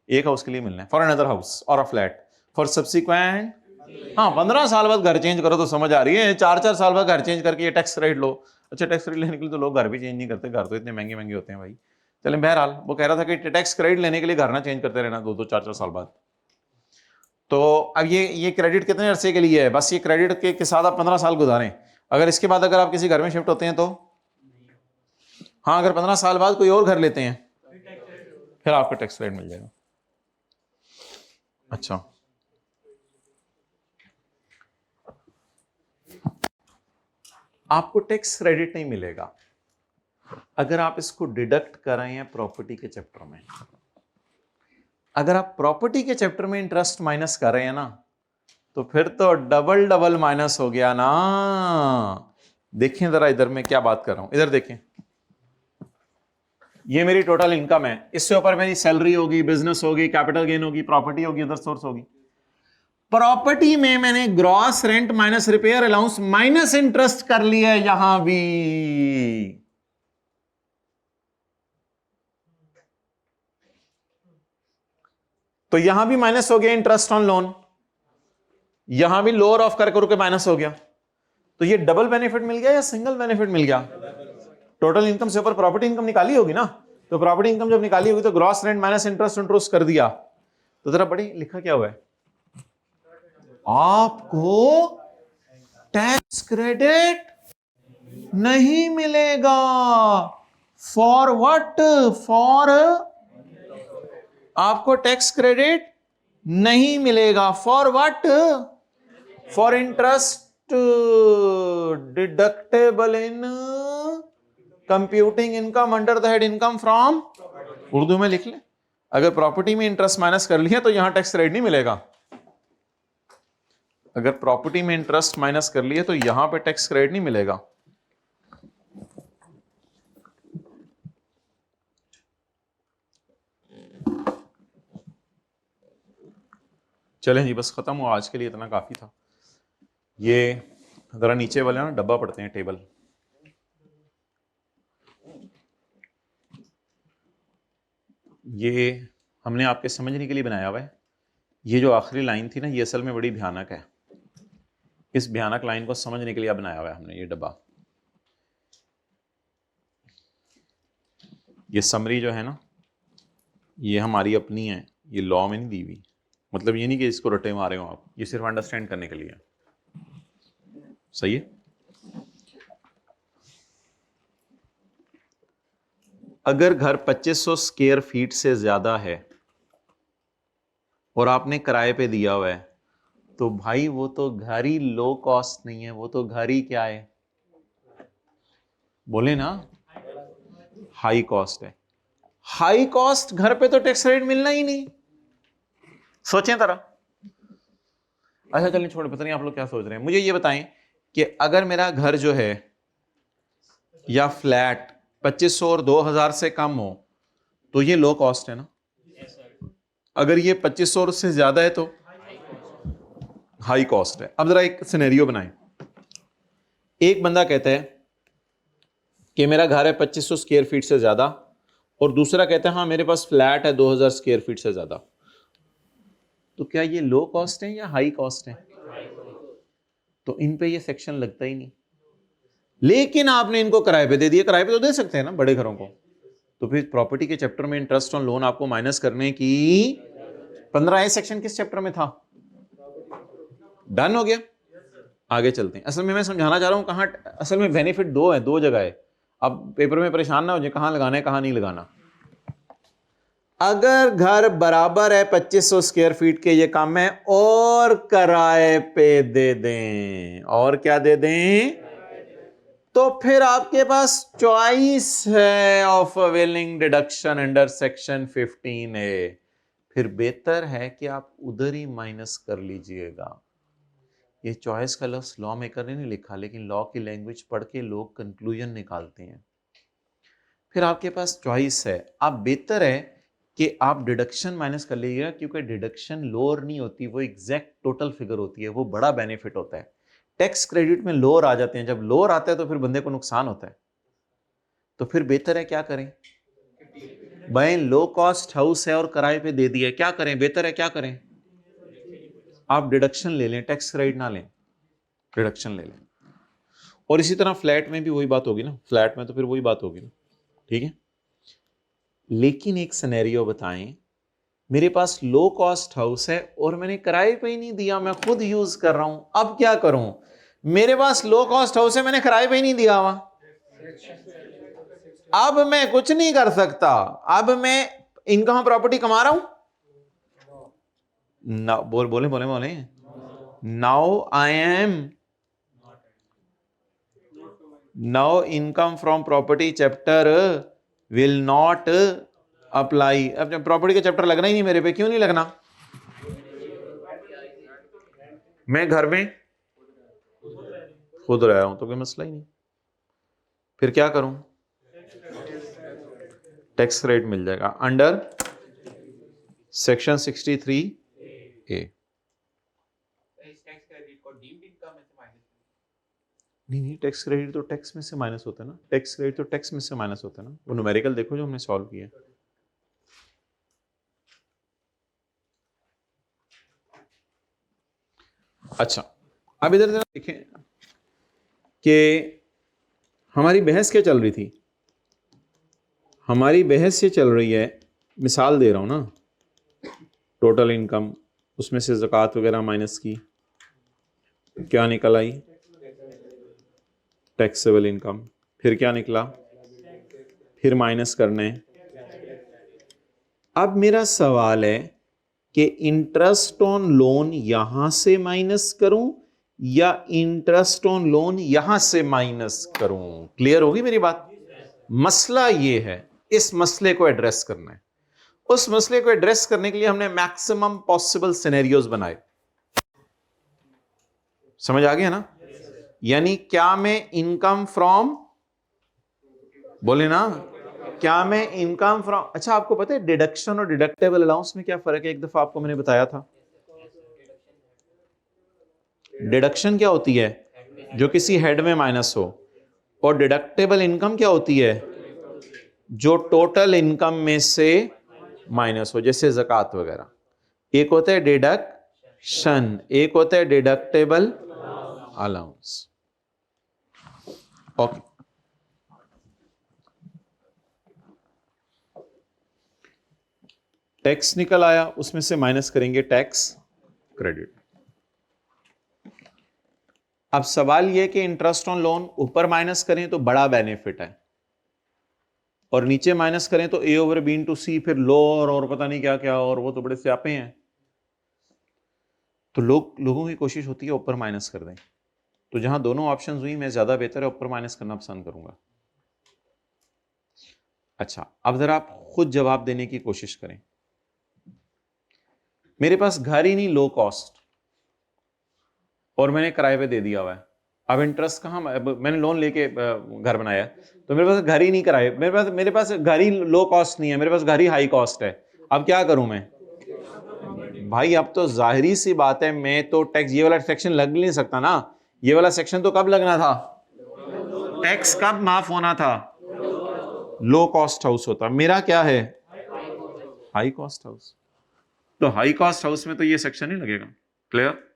एक हाउस के लिए मिलना है, फॉर अनदर हाउस और अ फ्लैट फॉर सब्सिक्वेंट, हाँ 15 साल बाद घर चेंज करो तो समझ आ रही है, 4-4 साल बाद घर चेंज करके ये टैक्स क्रेडिट लो, अच्छा टैक्स क्रेडिट लेने के लिए तो लोग घर भी चेंज नहीं करते, घर तो इतने महंगे महंगे होते हैं भाई। चलें बहरहाल वो कह रहा था कि टैक्स क्रेडिट लेने के लिए घर ना चेंज करते रहना 2-2 4-4 साल बाद। तो अब ये क्रेडिट कितने अरसे के लिए है, बस ये क्रेडिट के साथ आप 15 साल गुजारें, अगर इसके बाद अगर आप किसी घर में शिफ्ट होते हैं तो, हाँ अगर 15 साल बाद कोई और घर लेते हैं फिर आपको टैक्स क्रेडिट मिल जाएगा। अच्छा आपको टैक्स क्रेडिट नहीं मिलेगा अगर आप इसको डिडक्ट कर रहे हैं प्रॉपर्टी के चैप्टर में, अगर आप प्रॉपर्टी के चैप्टर में इंटरेस्ट माइनस कर रहे हैं ना तो फिर तो डबल डबल माइनस हो गया ना। देखें जरा इधर मैं क्या बात कर रहा हूं, इधर देखें, ये मेरी टोटल इनकम है, इससे ऊपर मेरी सैलरी होगी, बिजनेस होगी, कैपिटल गेन होगी, प्रॉपर्टी होगी, अदर सोर्स होगी। प्रॉपर्टी में मैंने gross rent minus repair allowance minus interest कर लिया है, यहां भी तो यहां भी माइनस हो गया इंटरेस्ट ऑन लोन, यहां भी लोअर ऑफ करके माइनस हो गया, तो ये डबल बेनिफिट मिल गया या सिंगल बेनिफिट मिल गया। टोटल इनकम से ऊपर प्रॉपर्टी इनकम निकाली होगी ना, तो प्रॉपर्टी इनकम जब निकाली होगी तो gross rent minus interest intros कर दिया, तो जरा बड़ी लिखा क्या हुआ है, आपको टैक्स क्रेडिट नहीं मिलेगा फॉर व्हाट, फॉर आपको टैक्स क्रेडिट नहीं मिलेगा for what, for interest deductible in computing income under the head income from, Urdu में लिख ले, अगर प्रॉपर्टी में इंटरेस्ट माइनस कर लिया तो यहां टैक्स क्रेडिट नहीं मिलेगा, अगर प्रॉपर्टी में इंटरेस्ट माइनस कर लिया तो यहां पे टैक्स क्रेडिट नहीं मिलेगा। चलें जी बस खत्म हुआ आज के लिए, इतना काफी था। ये जरा नीचे वाले ना डब्बा पढ़ते हैं, टेबल, ये हमने आपके समझने के लिए बनाया हुआ है, ये जो आखिरी लाइन थी ना ये असल में बड़ी भयानक है, इस भयानक लाइन को समझने के लिए बनाया हुआ है हमने ये डब्बा। ये समरी जो है ना ये हमारी अपनी है, ये लॉ में नहीं दी हुई, मतलब ये नहीं कि इसको रटे मारे हो आप, ये सिर्फ अंडरस्टैंड करने के लिए, सही है। अगर घर 2500 स्क्वायर फीट से ज्यादा है और आपने किराए पे दिया हुआ है तो भाई वो तो घर ही लो कॉस्ट नहीं है, वो तो घर ही क्या है, बोले ना हाई कॉस्ट है। हाई कॉस्ट घर पे तो टैक्स रेट मिलना ही नहीं, सोचें जरा। अच्छा चलिए छोड़, पता नहीं आप लोग क्या सोच रहे हैं, मुझे ये बताएं कि अगर मेरा घर जो है या फ्लैट 2500 और 2000 से कम हो तो ये लो कॉस्ट है ना, अगर ये 2500 से ज्यादा है तो हाई कॉस्ट है। अब जरा एक सिनेरियो बनाएं, एक बंदा कहता है कि मेरा घर है 2500 स्क्वायर फीट से ज्यादा और दूसरा कहता है हाँ मेरे पास फ्लैट है 2000 स्क्वायर फीट से ज्यादा, तो क्या ये लो कॉस्ट है या हाई कॉस्ट है, तो इन पे ये सेक्शन लगता ही नहीं। लेकिन आपने इनको किराए पे दे दिया, किराए पे तो दे सकते हैं ना बड़े घरों को, तो फिर प्रॉपर्टी के चैप्टर में इंटरेस्ट ऑन लोन आपको माइनस करने की 15A सेक्शन किस चैप्टर में था, डन हो गया। आगे चलते हैं, असल में मैं समझाना चाह रहा हूं कहां, असल में बेनिफिट दो है, दो जगह है, अब पेपर में परेशान ना हो जाए कहां लगाना है कहां नहीं लगाना। अगर घर बराबर है 2500 स्क्वायर फीट के, ये काम है और किराए पे दे दें, और क्या दे दें, तो फिर आपके पास चॉइस है of availing deduction under section 15A। फिर बेहतर है कि आप उधर ही माइनस कर लीजिएगा। ये चॉइस का लफ्ज लॉ मेकर ने नहीं लिखा, लेकिन लॉ की लैंग्वेज पढ़ के लोग कंक्लूजन निकालते हैं। फिर आपके पास चॉइस है, आप बेहतर है कि आप डिडक्शन माइनस कर लीजिएगा, क्योंकि डिडक्शन लोअर नहीं होती, वो एग्जैक्ट टोटल फिगर होती है, वो बड़ा बेनिफिट होता है। टैक्स क्रेडिट में लोअर आ जाते हैं, जब लोअर आता है तो फिर बंदे को नुकसान होता है। तो फिर बेहतर है क्या करें, भाई लो कॉस्ट हाउस है और किराए पे दे दिया, क्या करें, बेहतर है क्या करें, आप डिडक्शन ले लें, टैक्स क्रेडिट ना लें, डिडक्शन ले लें। और इसी तरह फ्लैट में भी वही बात होगी ना, फ्लैट में तो फिर वही बात होगी ना, ठीक है। लेकिन एक सिनेरियो बताएं, मेरे पास लो कॉस्ट हाउस है और मैंने किराए पे ही नहीं दिया, मैं खुद यूज कर रहा हूं, अब क्या करूं, मेरे पास लो कॉस्ट हाउस है, मैंने किराए पे ही नहीं दिया हुआ, अब मैं कुछ नहीं कर सकता, अब मैं इनकम प्रॉपर्टी कमा रहा हूं ना, बोले बोले बोले, now I am, now income from property chapter will not apply. अब प्रॉपर्टी का चैप्टर लगना ही नहीं मेरे पे, क्यों नहीं लगना, मैं घर में खुद रह रहा हूं तो कोई मसला ही नहीं। फिर क्या करूं, टैक्स क्रेडिट मिल जाएगा अंडर सेक्शन 63A। नहीं, टैक्स क्रेडिट तो टैक्स में से माइनस होता है ना, टैक्स क्रेडिट तो टैक्स में से माइनस होता है ना, वो न्यूमेरिकल देखो जो हमने सॉल्व किया। अच्छा, अब इधर देखें कि हमारी बहस क्या चल रही थी, हमारी बहस ये चल रही है, मिसाल दे रहा हूं ना, टोटल इनकम, उसमें से ज़कात वगैरह माइनस की, क्या निकल आई, टैक्सेबल इनकम, फिर क्या निकला, फिर माइनस करने। अब मेरा सवाल है कि इंटरेस्ट ऑन लोन यहां से माइनस करूं या इंटरेस्ट ऑन लोन यहां से माइनस करूं, क्लियर होगी मेरी बात। मसला ये है, इस मसले को एड्रेस करना है। उस मसले को एड्रेस करने के लिए हमने मैक्सिमम पॉसिबल सिनेरियोज बनाए, समझ आ गया ना। यानी क्या मैं इनकम फ्रॉम, बोले ना, क्या मैं इनकम फ्रॉम, अच्छा आपको पता है डिडक्शन और डिडक्टेबल अलाउंस में क्या फर्क है, एक दफा आपको मैंने बताया था। डिडक्शन क्या होती है, जो किसी हेड में माइनस हो, और डिडक्टेबल इनकम क्या होती है, जो टोटल इनकम में से माइनस हो, जैसे ज़कात वगैरह। एक होता है डिडक्शन, एक होता है डिडक्टेबल अलाउंस। ओके, टैक्स निकल आया, उसमें से माइनस करेंगे टैक्स क्रेडिट। अब सवाल यह कि इंटरेस्ट ऑन लोन ऊपर माइनस करें तो बड़ा बेनिफिट है, और नीचे माइनस करें तो ए ओवर बी इंटू सी, फिर लोअर और पता नहीं क्या क्या, और वो तो बड़े स्यापे हैं। तो लोगों की कोशिश होती है ऊपर माइनस कर दें, तो जहां दोनों ऑप्शंस हुई, मैं ज्यादा बेहतर है ऊपर माइनस करना पसंद करूंगा। अच्छा, अब जरा आप खुद जवाब देने की कोशिश करें। मेरे पास घर ही नहीं लो कॉस्ट, और मैंने किराए पे दे दिया हुआ है, अब इंटरेस्ट कहां, मैंने लोन लेके घर बनाया, तो मेरे पास घर ही नहीं किराए, मेरे पास घर ही लो कॉस्ट नहीं है, मेरे पास घर ही हाई कॉस्ट है। अब क्या करूं मैं, भाई अब तो जाहिरी सी बात है, मैं तो टैक्स, ये वाला सेक्शन लग नहीं सकता ना, ये वाला सेक्शन तो कब लगना था, टैक्स कब माफ होना था, लो कॉस्ट हाउस होता, मेरा क्या है हाई कॉस्ट हाउस, तो हाई कॉस्ट हाउस में तो ये सेक्शन ही लगेगा। क्लियर।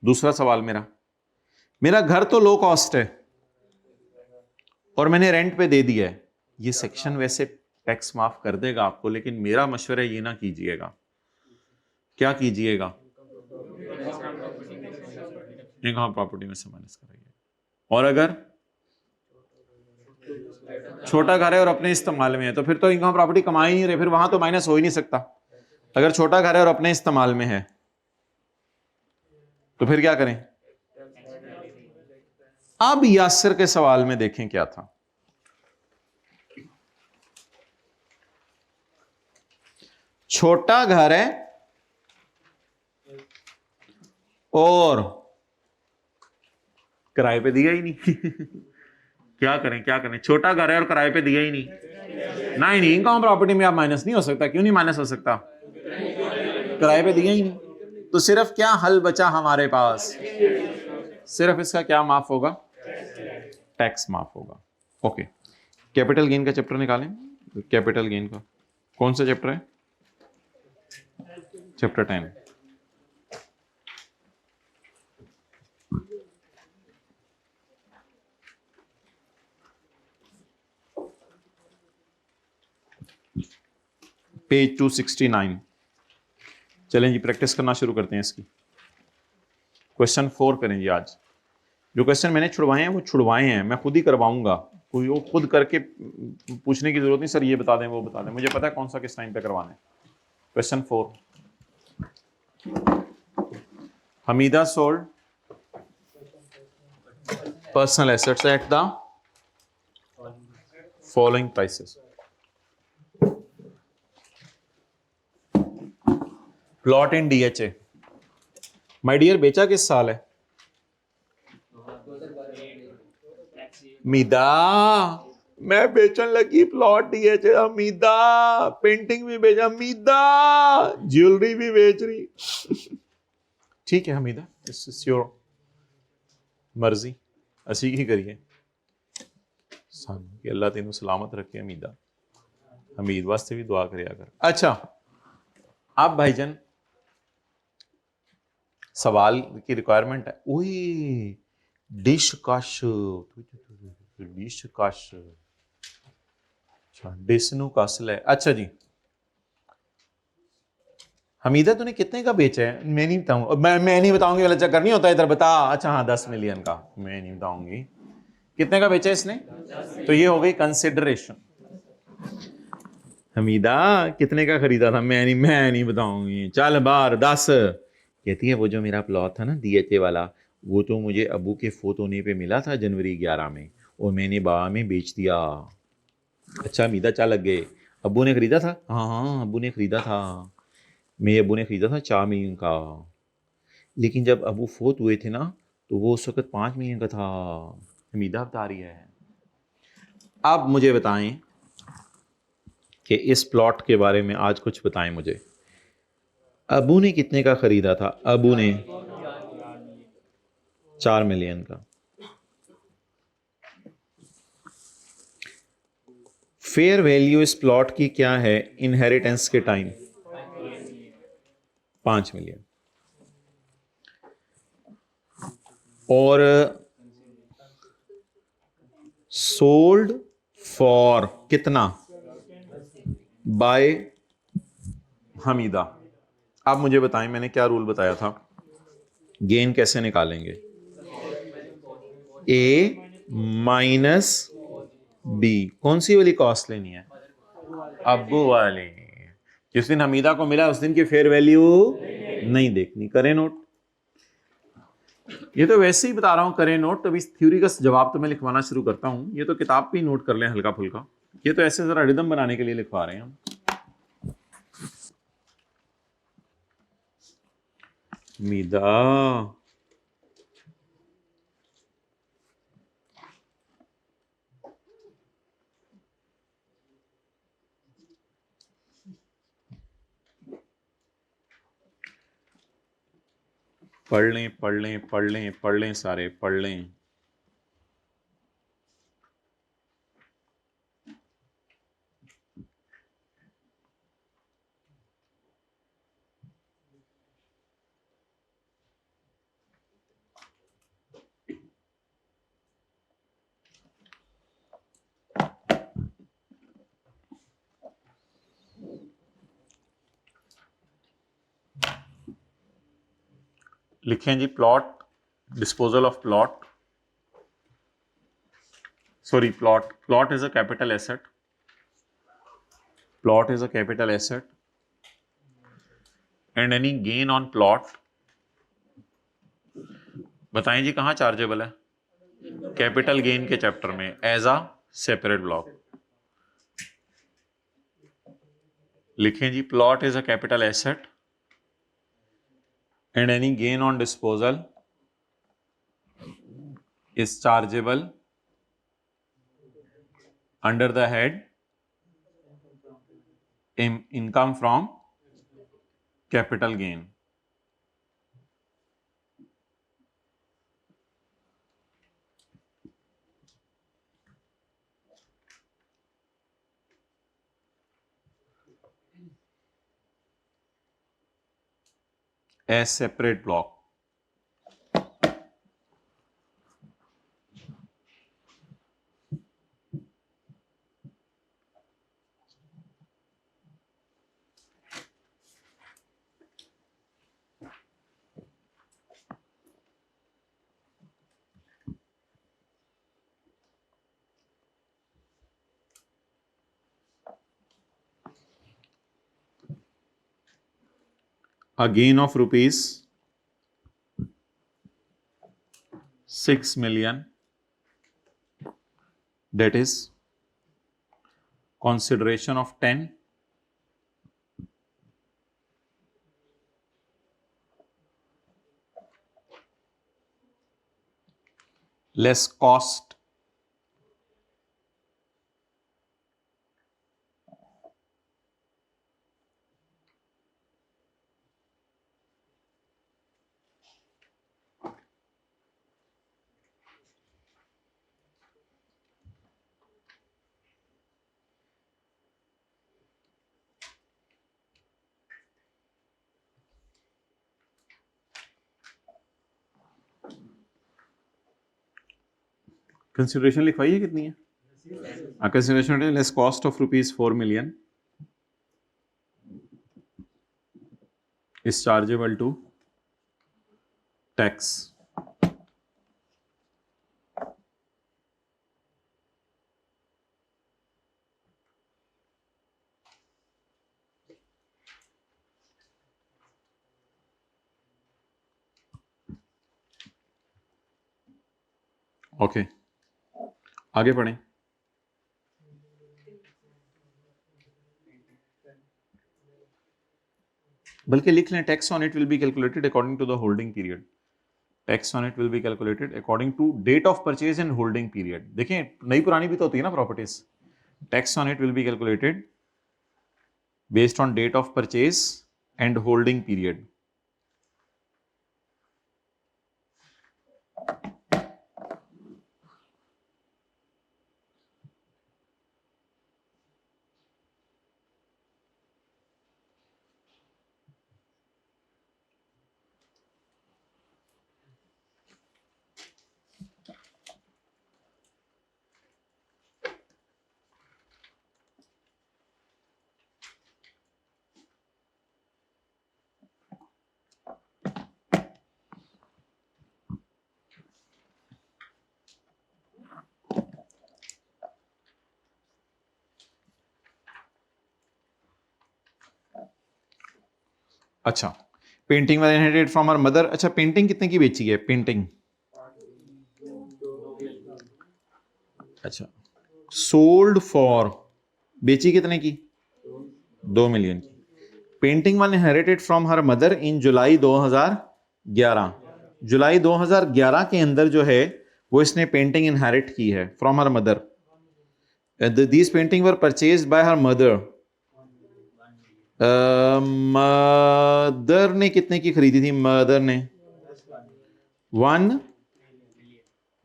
दूसरा सवाल, मेरा घर तो लो कॉस्ट है और मैंने रेंट पे दे दिया है, ये सेक्शन वैसे टैक्स माफ कर देगा आपको, लेकिन मेरा मशवरा ये ना कीजिएगा, क्या कीजिएगा, इनकम प्रॉपर्टी में से माइनस कराइए। और अगर छोटा घर है और अपने इस्तेमाल में है, तो फिर तो इनकम प्रॉपर्टी कमा ही नहीं रहे, फिर वहां तो माइनस हो ही नहीं सकता। अगर छोटा घर है और अपने इस्तेमाल में है तो फिर क्या करें, अब यासिर के सवाल में देखें क्या था। छोटा घर है और किराए पे दिया ही नहीं क्या करें, छोटा घर है और किराए पे दिया ही नहीं, इनकम प्रॉपर्टी में आप माइनस नहीं हो सकता। क्यों नहीं माइनस हो सकता? किराए पे दिया ही नहीं। तो सिर्फ क्या हल बचा हमारे पास? सिर्फ इसका क्या माफ होगा? टैक्स माफ होगा। ओके, कैपिटल गेन का चैप्टर निकालें। कैपिटल गेन का कौन सा चैप्टर है? चैप्टर 10। पेज 269। चलें जी, प्रैक्टिस करना शुरू करते हैं इसकी। क्वेश्चन 4 करें जी। आज जो क्वेश्चन मैंने छुड़वाए हैं वो छुड़वाए हैं, मैं खुद ही करवाऊंगा। कोई वो खुद करके पूछने की जरूरत नहीं, सर ये बता दें वो बता दें, मुझे पता है कौन सा किस टाइम पे करवाना है। Question 4, Hamida sold personal assets at the following prices. Plot in DHA. My dear, बेचा किस साल है? मीदा, मैं बेचन लगी प्लॉट डीएचए। मीदा पेंटिंग भी बेचा, मीदा ज्वेलरी भी बेच रही ठीक है हमीदा, दिस इज योर मर्जी, असी की करिए। कि अल्लाह तेनू सलामत रखे हमीदा, हमीद वास्ते भी दुआ करिया कर। अच्छा, आप भाईजान सवाल की रिक्वायरमेंट है। ओए डिश कश, डिश कश, अच्छा डिश नु कस ले। अच्छा जी, हमीदा तूने कितने का बेचा है? मैं नहीं बताऊंगा, मैं नहीं बताऊंगी, वाला चक्कर नहीं होता इधर बता। अच्छा हाँ 10 मिलियन का, मैं नहीं बताऊंगी कितने का बेचा इसने। तो ये हो गई कंसिडरेशन। हमीदा कितने का खरीदा था? मैं नहीं बताऊंगी। चल बार 10। कहती है वो जो मेरा प्लॉट था ना डीएचए वाला, वो तो मुझे अबू के फोत होने पे मिला था जनवरी 11 में, और मैंने 12 में बेच दिया। अच्छा हमीदा क्या लग गए? अबू ने खरीदा था? हाँ अबू ने खरीदा था, मेरे अबू ने खरीदा था 4 मिलियन का। लेकिन जब अबू फोत हुए थे ना, तो वो उस वक्त 5 मिलियन का था। हमीदा बता रही है। अब मुझे बताएं कि इस प्लॉट के बारे में आज कुछ बताएं मुझे। अबू ने कितने का खरीदा था? अबू ने 4 मिलियन का। फेयर वैल्यू इस प्लॉट की क्या है इनहेरिटेंस के टाइम? 5 मिलियन। और सोल्ड फॉर कितना बाय हमीदा। आप मुझे बताएं, मैंने क्या रूल बताया था, गेन कैसे निकालेंगे? ए माइनस बी। कौन सी वाली कॉस्ट लेनी है? अब्बू वाली। जिस दिन हमीदा को मिला उस दिन की फेयर वैल्यू नहीं देखनी। करें नोट। ये तो वैसे ही बता रहा हूं, करें नोट। तो अभी थ्योरी का जवाब तो मैं लिखवाना शुरू करता हूं। ये तो किताब पे ही नोट कर लें हल्का फुल्का। ये तो ऐसे जरा रिदम बनाने के लिए लिखवा रहे हैं हम। हमीदा पढ़ लें सारे पढ़ लें। लिखें जी plot, disposal of plot, sorry plot is a capital asset, plot is a capital asset and any gain on plot, बताएं जी कहां चार्जेबल है? कैपिटल गेन के चैप्टर में एज अ सेपरेट ब्लॉक लिखें जी। Plot is a capital asset and any gain on disposal is chargeable under the head income from capital gain. As separate block. A gain of rupees 6 million, that is consideration of 10 less cost consideration लिखवाई है कितनी है? Consideration less cost of rupees 4 million is chargeable to tax. Okay आगे पढ़ें। बल्कि लिख लें tax on it will be calculated according to the holding period. Tax on it will be calculated according to date of purchase and holding period. देखें नई पुरानी भी तो होती है ना properties. Tax on it will be calculated based on date of purchase and holding period. अच्छा painting was inherited from her mother. अच्छा पेंटिंग कितने की बेची है? पेंटिंग अच्छा सोल्ड फॉर, बेची कितने की? 2 million की। Painting was inherited from her mother in July 2011। जुलाई 2011 के अंदर जो है वो इसने पेंटिंग इनहेरिट की है from her mother. These painting were purchased bye her mother. Mother ने कितने की खरीदी थी? मदर ने 1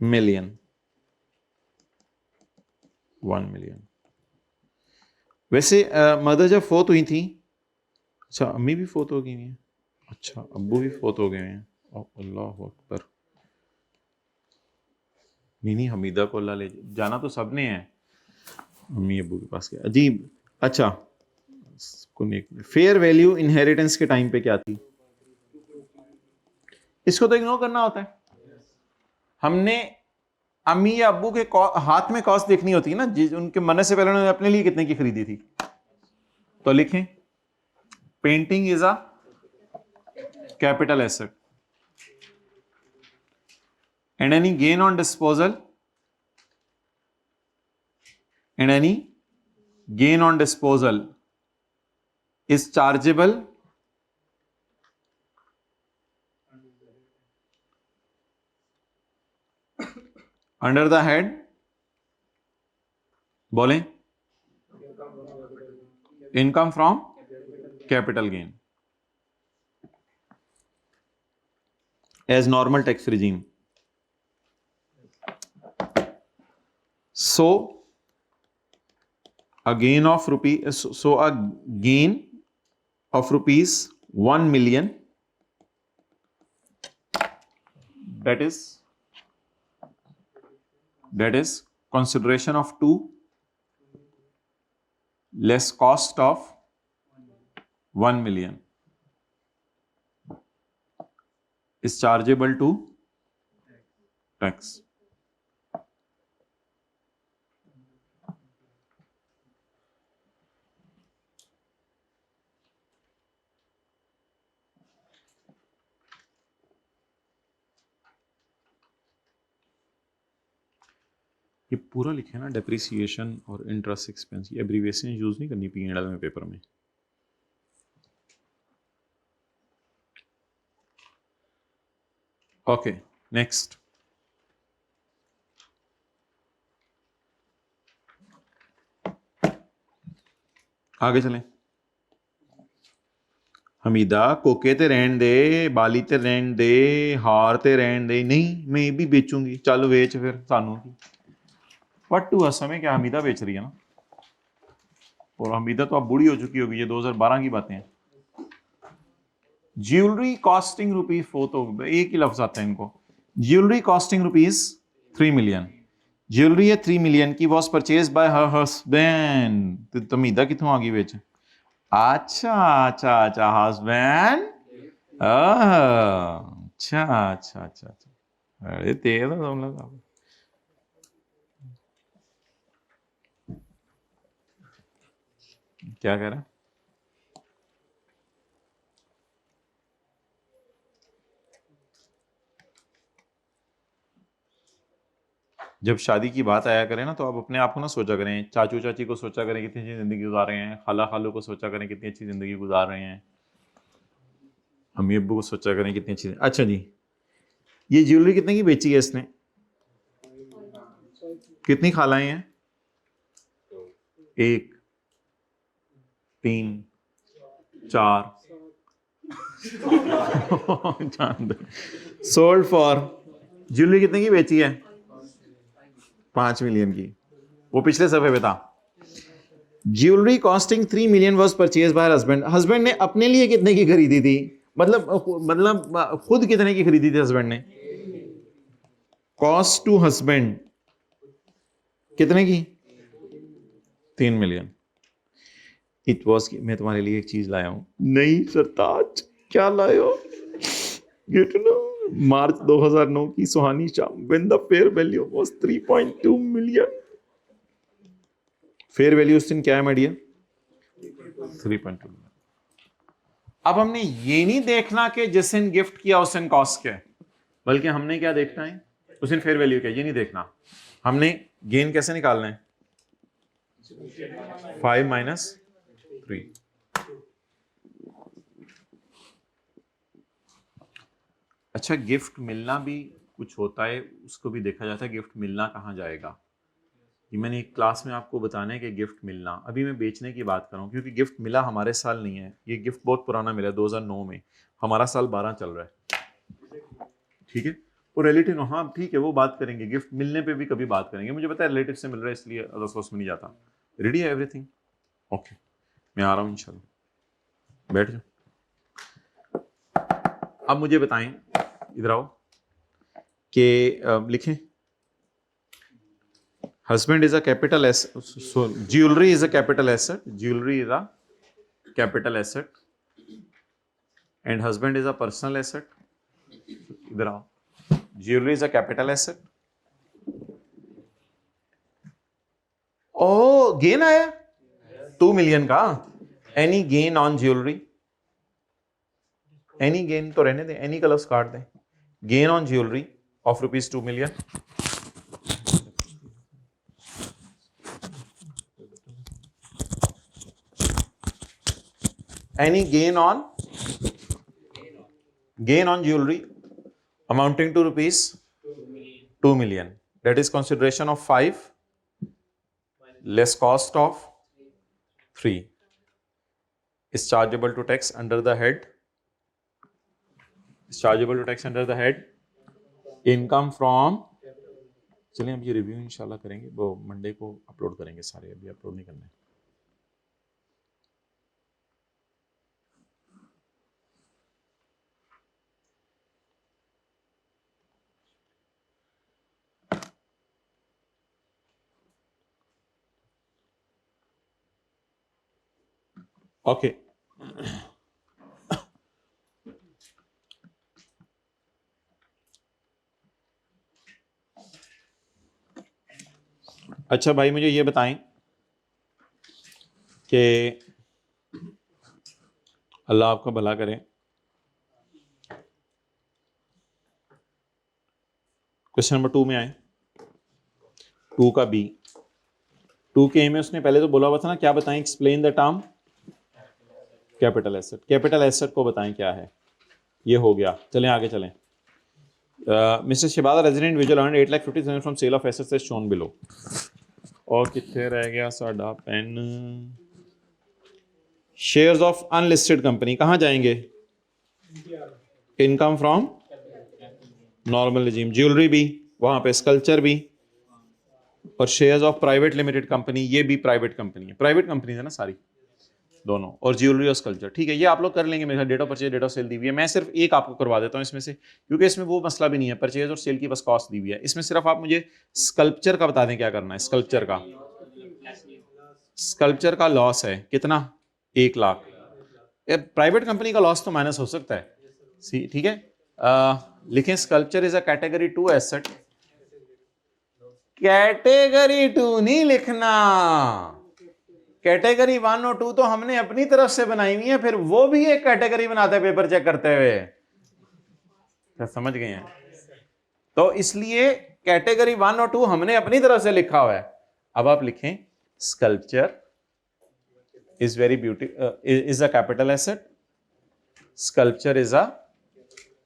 million। 1 million। वैसे मदर जब फोत हुई थी, अच्छा अम्मी भी फोत हो गई हैं, अच्छा अब्बू भी फोत हो गए हैं, अल्लाह अकबर। नहीं हमीदा को अल्लाह ले जाना तो सबने है, अम्मी अब्बू के पास क्या अजीब। अच्छा फेयर वैल्यू इनहेरिटेंस के टाइम पे क्या थी? इसको तो इग्नोर करना होता है। हमने अम्मी या अब्बू के हाथ में कॉस्ट देखनी होती है ना, उनके मरने से पहले उन्होंने अपने लिए कितने की खरीदी थी। तो लिखें painting is a capital asset and any gain on disposal and any gain on disposal is chargeable under the head, बोलें, income from capital gain as normal tax regime. So a gain of rupees 1 million, that is consideration of 2 less cost of 1 million is chargeable to tax. ये पूरा लिखे ना, depreciation और interest expense, ये abbreviation use नहीं करनी P&L में paper में. Okay, next. आगे चलें. हमीदा कोके ते रहन दे, बाली ते रहन दे, हार ते रहन दे. नहीं, मैं ये भी बेचूंगी. चल बेच फिर, सानू की बट टू अस हमें क्या, हमीदा बेच रही है ना, और हमीदा तो अब बूढ़ी हो चुकी होगी, ये 2012 की बातें हैं. ज्वेलरी कॉस्टिंग रुपीज 4, तो एक ही लफ्ज आता है इनको. Jewellery costing rupees 3 million. Jewellery है 3 मिलियन की, was purchase by her husband. तो हमीदा कितों आ गई बेच? अच्छा अच्छा अच्छा, हस्बैंड. अच्छा अच्छा अच्छा अच्छा, अरे तेज है तुम लोग. क्या कह रहा है? जब शादी की बात आया करें ना, तो आप अपने आप को ना सोचा करें, चाचू चाची को सोचा करें कितनी अच्छी जिंदगी गुजार रहे हैं, खाला खालू को सोचा करें कितनी अच्छी जिंदगी गुजार रहे हैं, अम्मी अब्बू को सोचा करें कितनी अच्छी. अच्छा जी, ये ज्वेलरी कितने की बेची है इसने? कितनी खालाएं हैं? 1 3 4 सोल्ड फॉर. ज्वेलरी कितने की बेची है? 5 मिलियन की. वो पिछले सफे पे था. Jewellery costing 3 million was purchase by husband. Husband ने अपने लिए कितने की खरीदी थी? मतलब खुद कितने की खरीदी थी हस्बैंड ने? कॉस्ट टू हस्बैंड कितने की? 3 मिलियन. इट वॉज, मैं तुम्हारे लिए एक चीज लाया हूं. नहीं सरताज, क्या लाए हो? मार्च 2009 की सुहानी शाम, when the fair value was 3.2 million. Fair value उस दिन क्या है माय डियर? 3.2 मिलियन. अब हमने ये नहीं देखना कि जिस दिन गिफ्ट किया उस दिन कॉस्ट क्या है, बल्कि हमने क्या देखना है, उस दिन फेयर वैल्यू क्या है. ये नहीं देखना. हमने गेन कैसे निकालना है? 5 माइनस 3. अच्छा, गिफ्ट मिलना भी कुछ होता है, उसको भी देखा जाता है. गिफ्ट मिलना कहाँ जाएगा, ये मैंने एक क्लास में आपको बताना है कि गिफ्ट मिलना. अभी मैं बेचने की बात कर रहा हूँ, क्योंकि गिफ्ट मिला हमारे साल नहीं है, ये गिफ्ट बहुत पुराना मिला है 2009 में. हमारा साल 12 चल रहा है. ठीक है, वो रिलेटिव, हाँ ठीक है, वो बात करेंगे. गिफ्ट मिलने पे भी कभी बात करेंगे. मुझे पता है रिलेटिव से मिल रहा है, इसलिए अदर सोर्स में नहीं जाता. रेडी है एवरीथिंग? ओके, मैं आ रहा हूँ इंशाल्लाह. बैठ जाओ. अब मुझे बताएं, इधर आओ, कि लिखें husband is a capital asset, so jewelry is a capital asset, jewelry is a capital asset, and husband is a personal asset. इधर आओ, jewelry is a capital asset. ओ गेन आया 2 मिलियन का. Any gain on jewellery, any gain तो रहने दें, any का लफ्ज काट दें. Gain on jewellery of rupees 2 million. Any gain on jewelry amounting to rupees 2 million. That is consideration of 5 less cost of 3 is chargeable to tax under the head income from. चलिए अब ये review इंशाल्लाह करेंगे, वो Monday को upload करेंगे सारे, अभी अपलोड नहीं करना है. ओके अच्छा भाई मुझे ये बताएं कि अल्लाह आपका भला करे, क्वेश्चन नंबर 2 में आए, 2 का बी. 2 के ए में उसने पहले तो बोला हुआ था ना, क्या बताएं, explain the term capital asset. Capital asset को बताएं क्या है, ये हो गया. चलें आगे चलें. मिस्टर शिबादा रेजिडेंट विजुअल earn 8,50,000 from sale of assets as shown below. और कितने रह गया साडा पेन. शेयर्स ऑफ अनलिस्टेड कंपनी कहाँ जाएंगे, income from normal regime. Jewellery भी वहां पे, स्कल्पचर भी, और shares of private limited company, ये भी प्राइवेट कंपनी है, प्राइवेट कंपनी है ना सारी दोनों, और ज्वेलरी और स्कल्पचर. ठीक है, ये आप लोग कर लेंगे. मेरे date of purchase, date of sale दी हुई है. मैं सिर्फ एक आपको करवा देता हूँ इसमें से, क्योंकि इसमें वो मसला भी नहीं है, परचेज और सेल की बस कॉस्ट दी हुई है. इसमें सिर्फ आप मुझे स्कल्पचर का बता दें क्या करना है. स्कल्पचर का लॉस है कितना, 1 लाख. प्राइवेट कंपनी का लॉस तो माइनस हो सकता है. ठीक है, लिखें sculpture is a category 2 asset. Category 2 नहीं लिखना, कैटेगरी 1 और 2 तो हमने अपनी तरफ से बनाई हुई है, फिर वो भी एक कैटेगरी बनाते हैं पेपर चेक करते हुए. क्या समझ गए हैं? तो इसलिए कैटेगरी 1 और 2 हमने अपनी तरफ से लिखा हुआ है. अब आप लिखें sculpture is very is a capital asset. Sculpture is a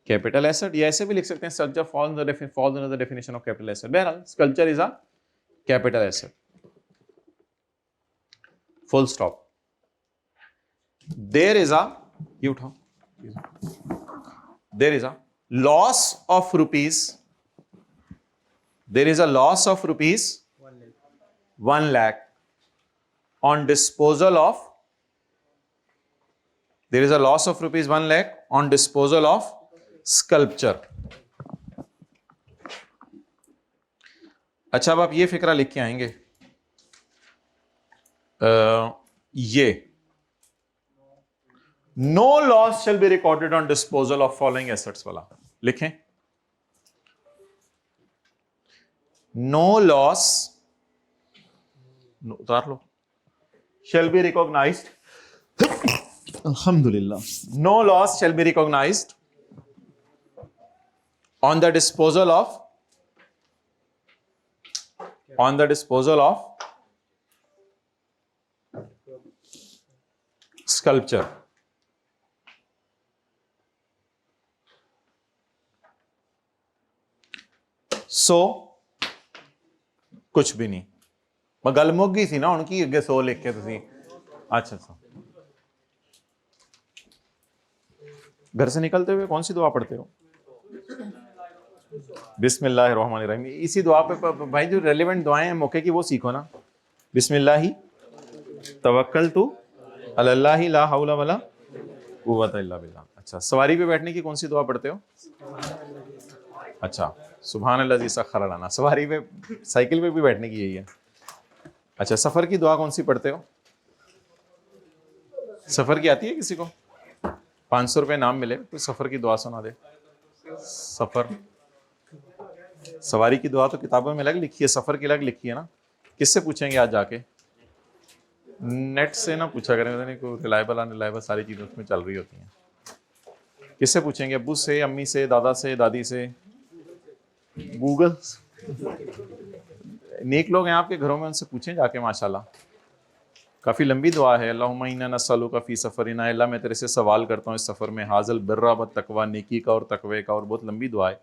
capital asset. ये ऐसे भी लिख सकते हैं, sculpture falls under the definition of capital asset. बहरहाल sculpture is a capital asset. Full stop. There is a, you उठाओ, there is a loss of rupees, there is a loss of rupees 1 lakh on disposal of, there is a loss of rupees 1 lakh on disposal of sculpture. अच्छा, अब आप ये फिक्रा लिख के आएंगे, ये no loss shall be recorded on disposal of following assets वाला लिखें. नो लॉस, उतार लो, शैल बी रिकॉग्नाइज्ड, अल्हम्दुलिल्लाह, no loss shall be recognised on the disposal of sculpture. So कुछ भी नहीं, मैं गल मुक गई सी ना उनकी अगे 100 लिख के तुसी. अच्छा, घर से निकलते हुए कौन सी दुआ पढ़ते हो? बिस्मिल्लाहिर्रहमानिर्रहीम. इसी दुआ पे भाई जो रेलेवेंट दुआएं हैं मौके की वो सीखो ना. बिस्मिल्लाहि तवक्कलतु अल्लाहि ला हौला वला कुव्वता इल्ला बिल्लाह. अच्छा, सवारी पे बैठने की कौन सी दुआ पढ़ते हो? अच्छा, सुभान अल्लाज़ी सख्खर लना. सवारी पे, साइकिल पे भी बैठने की यही है. अच्छा, सफर की दुआ कौन सी पढ़ते हो? सफर की आती है किसी को? 500 रुपये नाम मिले तो सफर की दुआ सुना दे. सफर, सवारी की दुआ तो किताबों में अलग लिखी है, सफर की अलग लिखी है ना. किससे पूछेंगे आज जाके? नेट से ना पूछा करें, नहीं कोई रिलायबल अनरिलायबल सारी चीज़ें उसमें चल रही होती हैं. किससे पूछेंगे? अब्बू से, अम्मी से, दादा से, दादी से, गूगल. नेक लोग हैं आपके घरों में, उनसे पूछें जाके. माशाल्लाह काफ़ी लंबी दुआ है। अल्लाहुम्मा इन्ना नस्अलुका फ़ी सफ़रिना, अल्लाह मैं तेरे से सवाल करता हूँ इस सफ़र में, हाज़ल बिर्रा व तकवा, नेकी का और तकवे का, और बहुत लंबी दुआ है।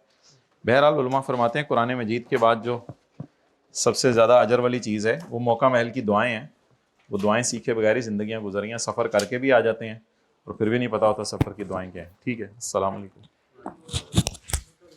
बहरहाल उलमा फरमाते हैं कुरान मजीद के बाद जो सबसे ज़्यादा अजर वाली चीज़ है वो मौका महल की दुआएँ हैं। वो दुआएँ सीखे बगैर ही ज़िंदगियाँ गुजरियाँ, सफ़र करके भी आ जाते हैं और फिर भी नहीं पता होता सफ़र की दुआएँ क्या हैं। ठीक है, अस्सलाम वालेकुम।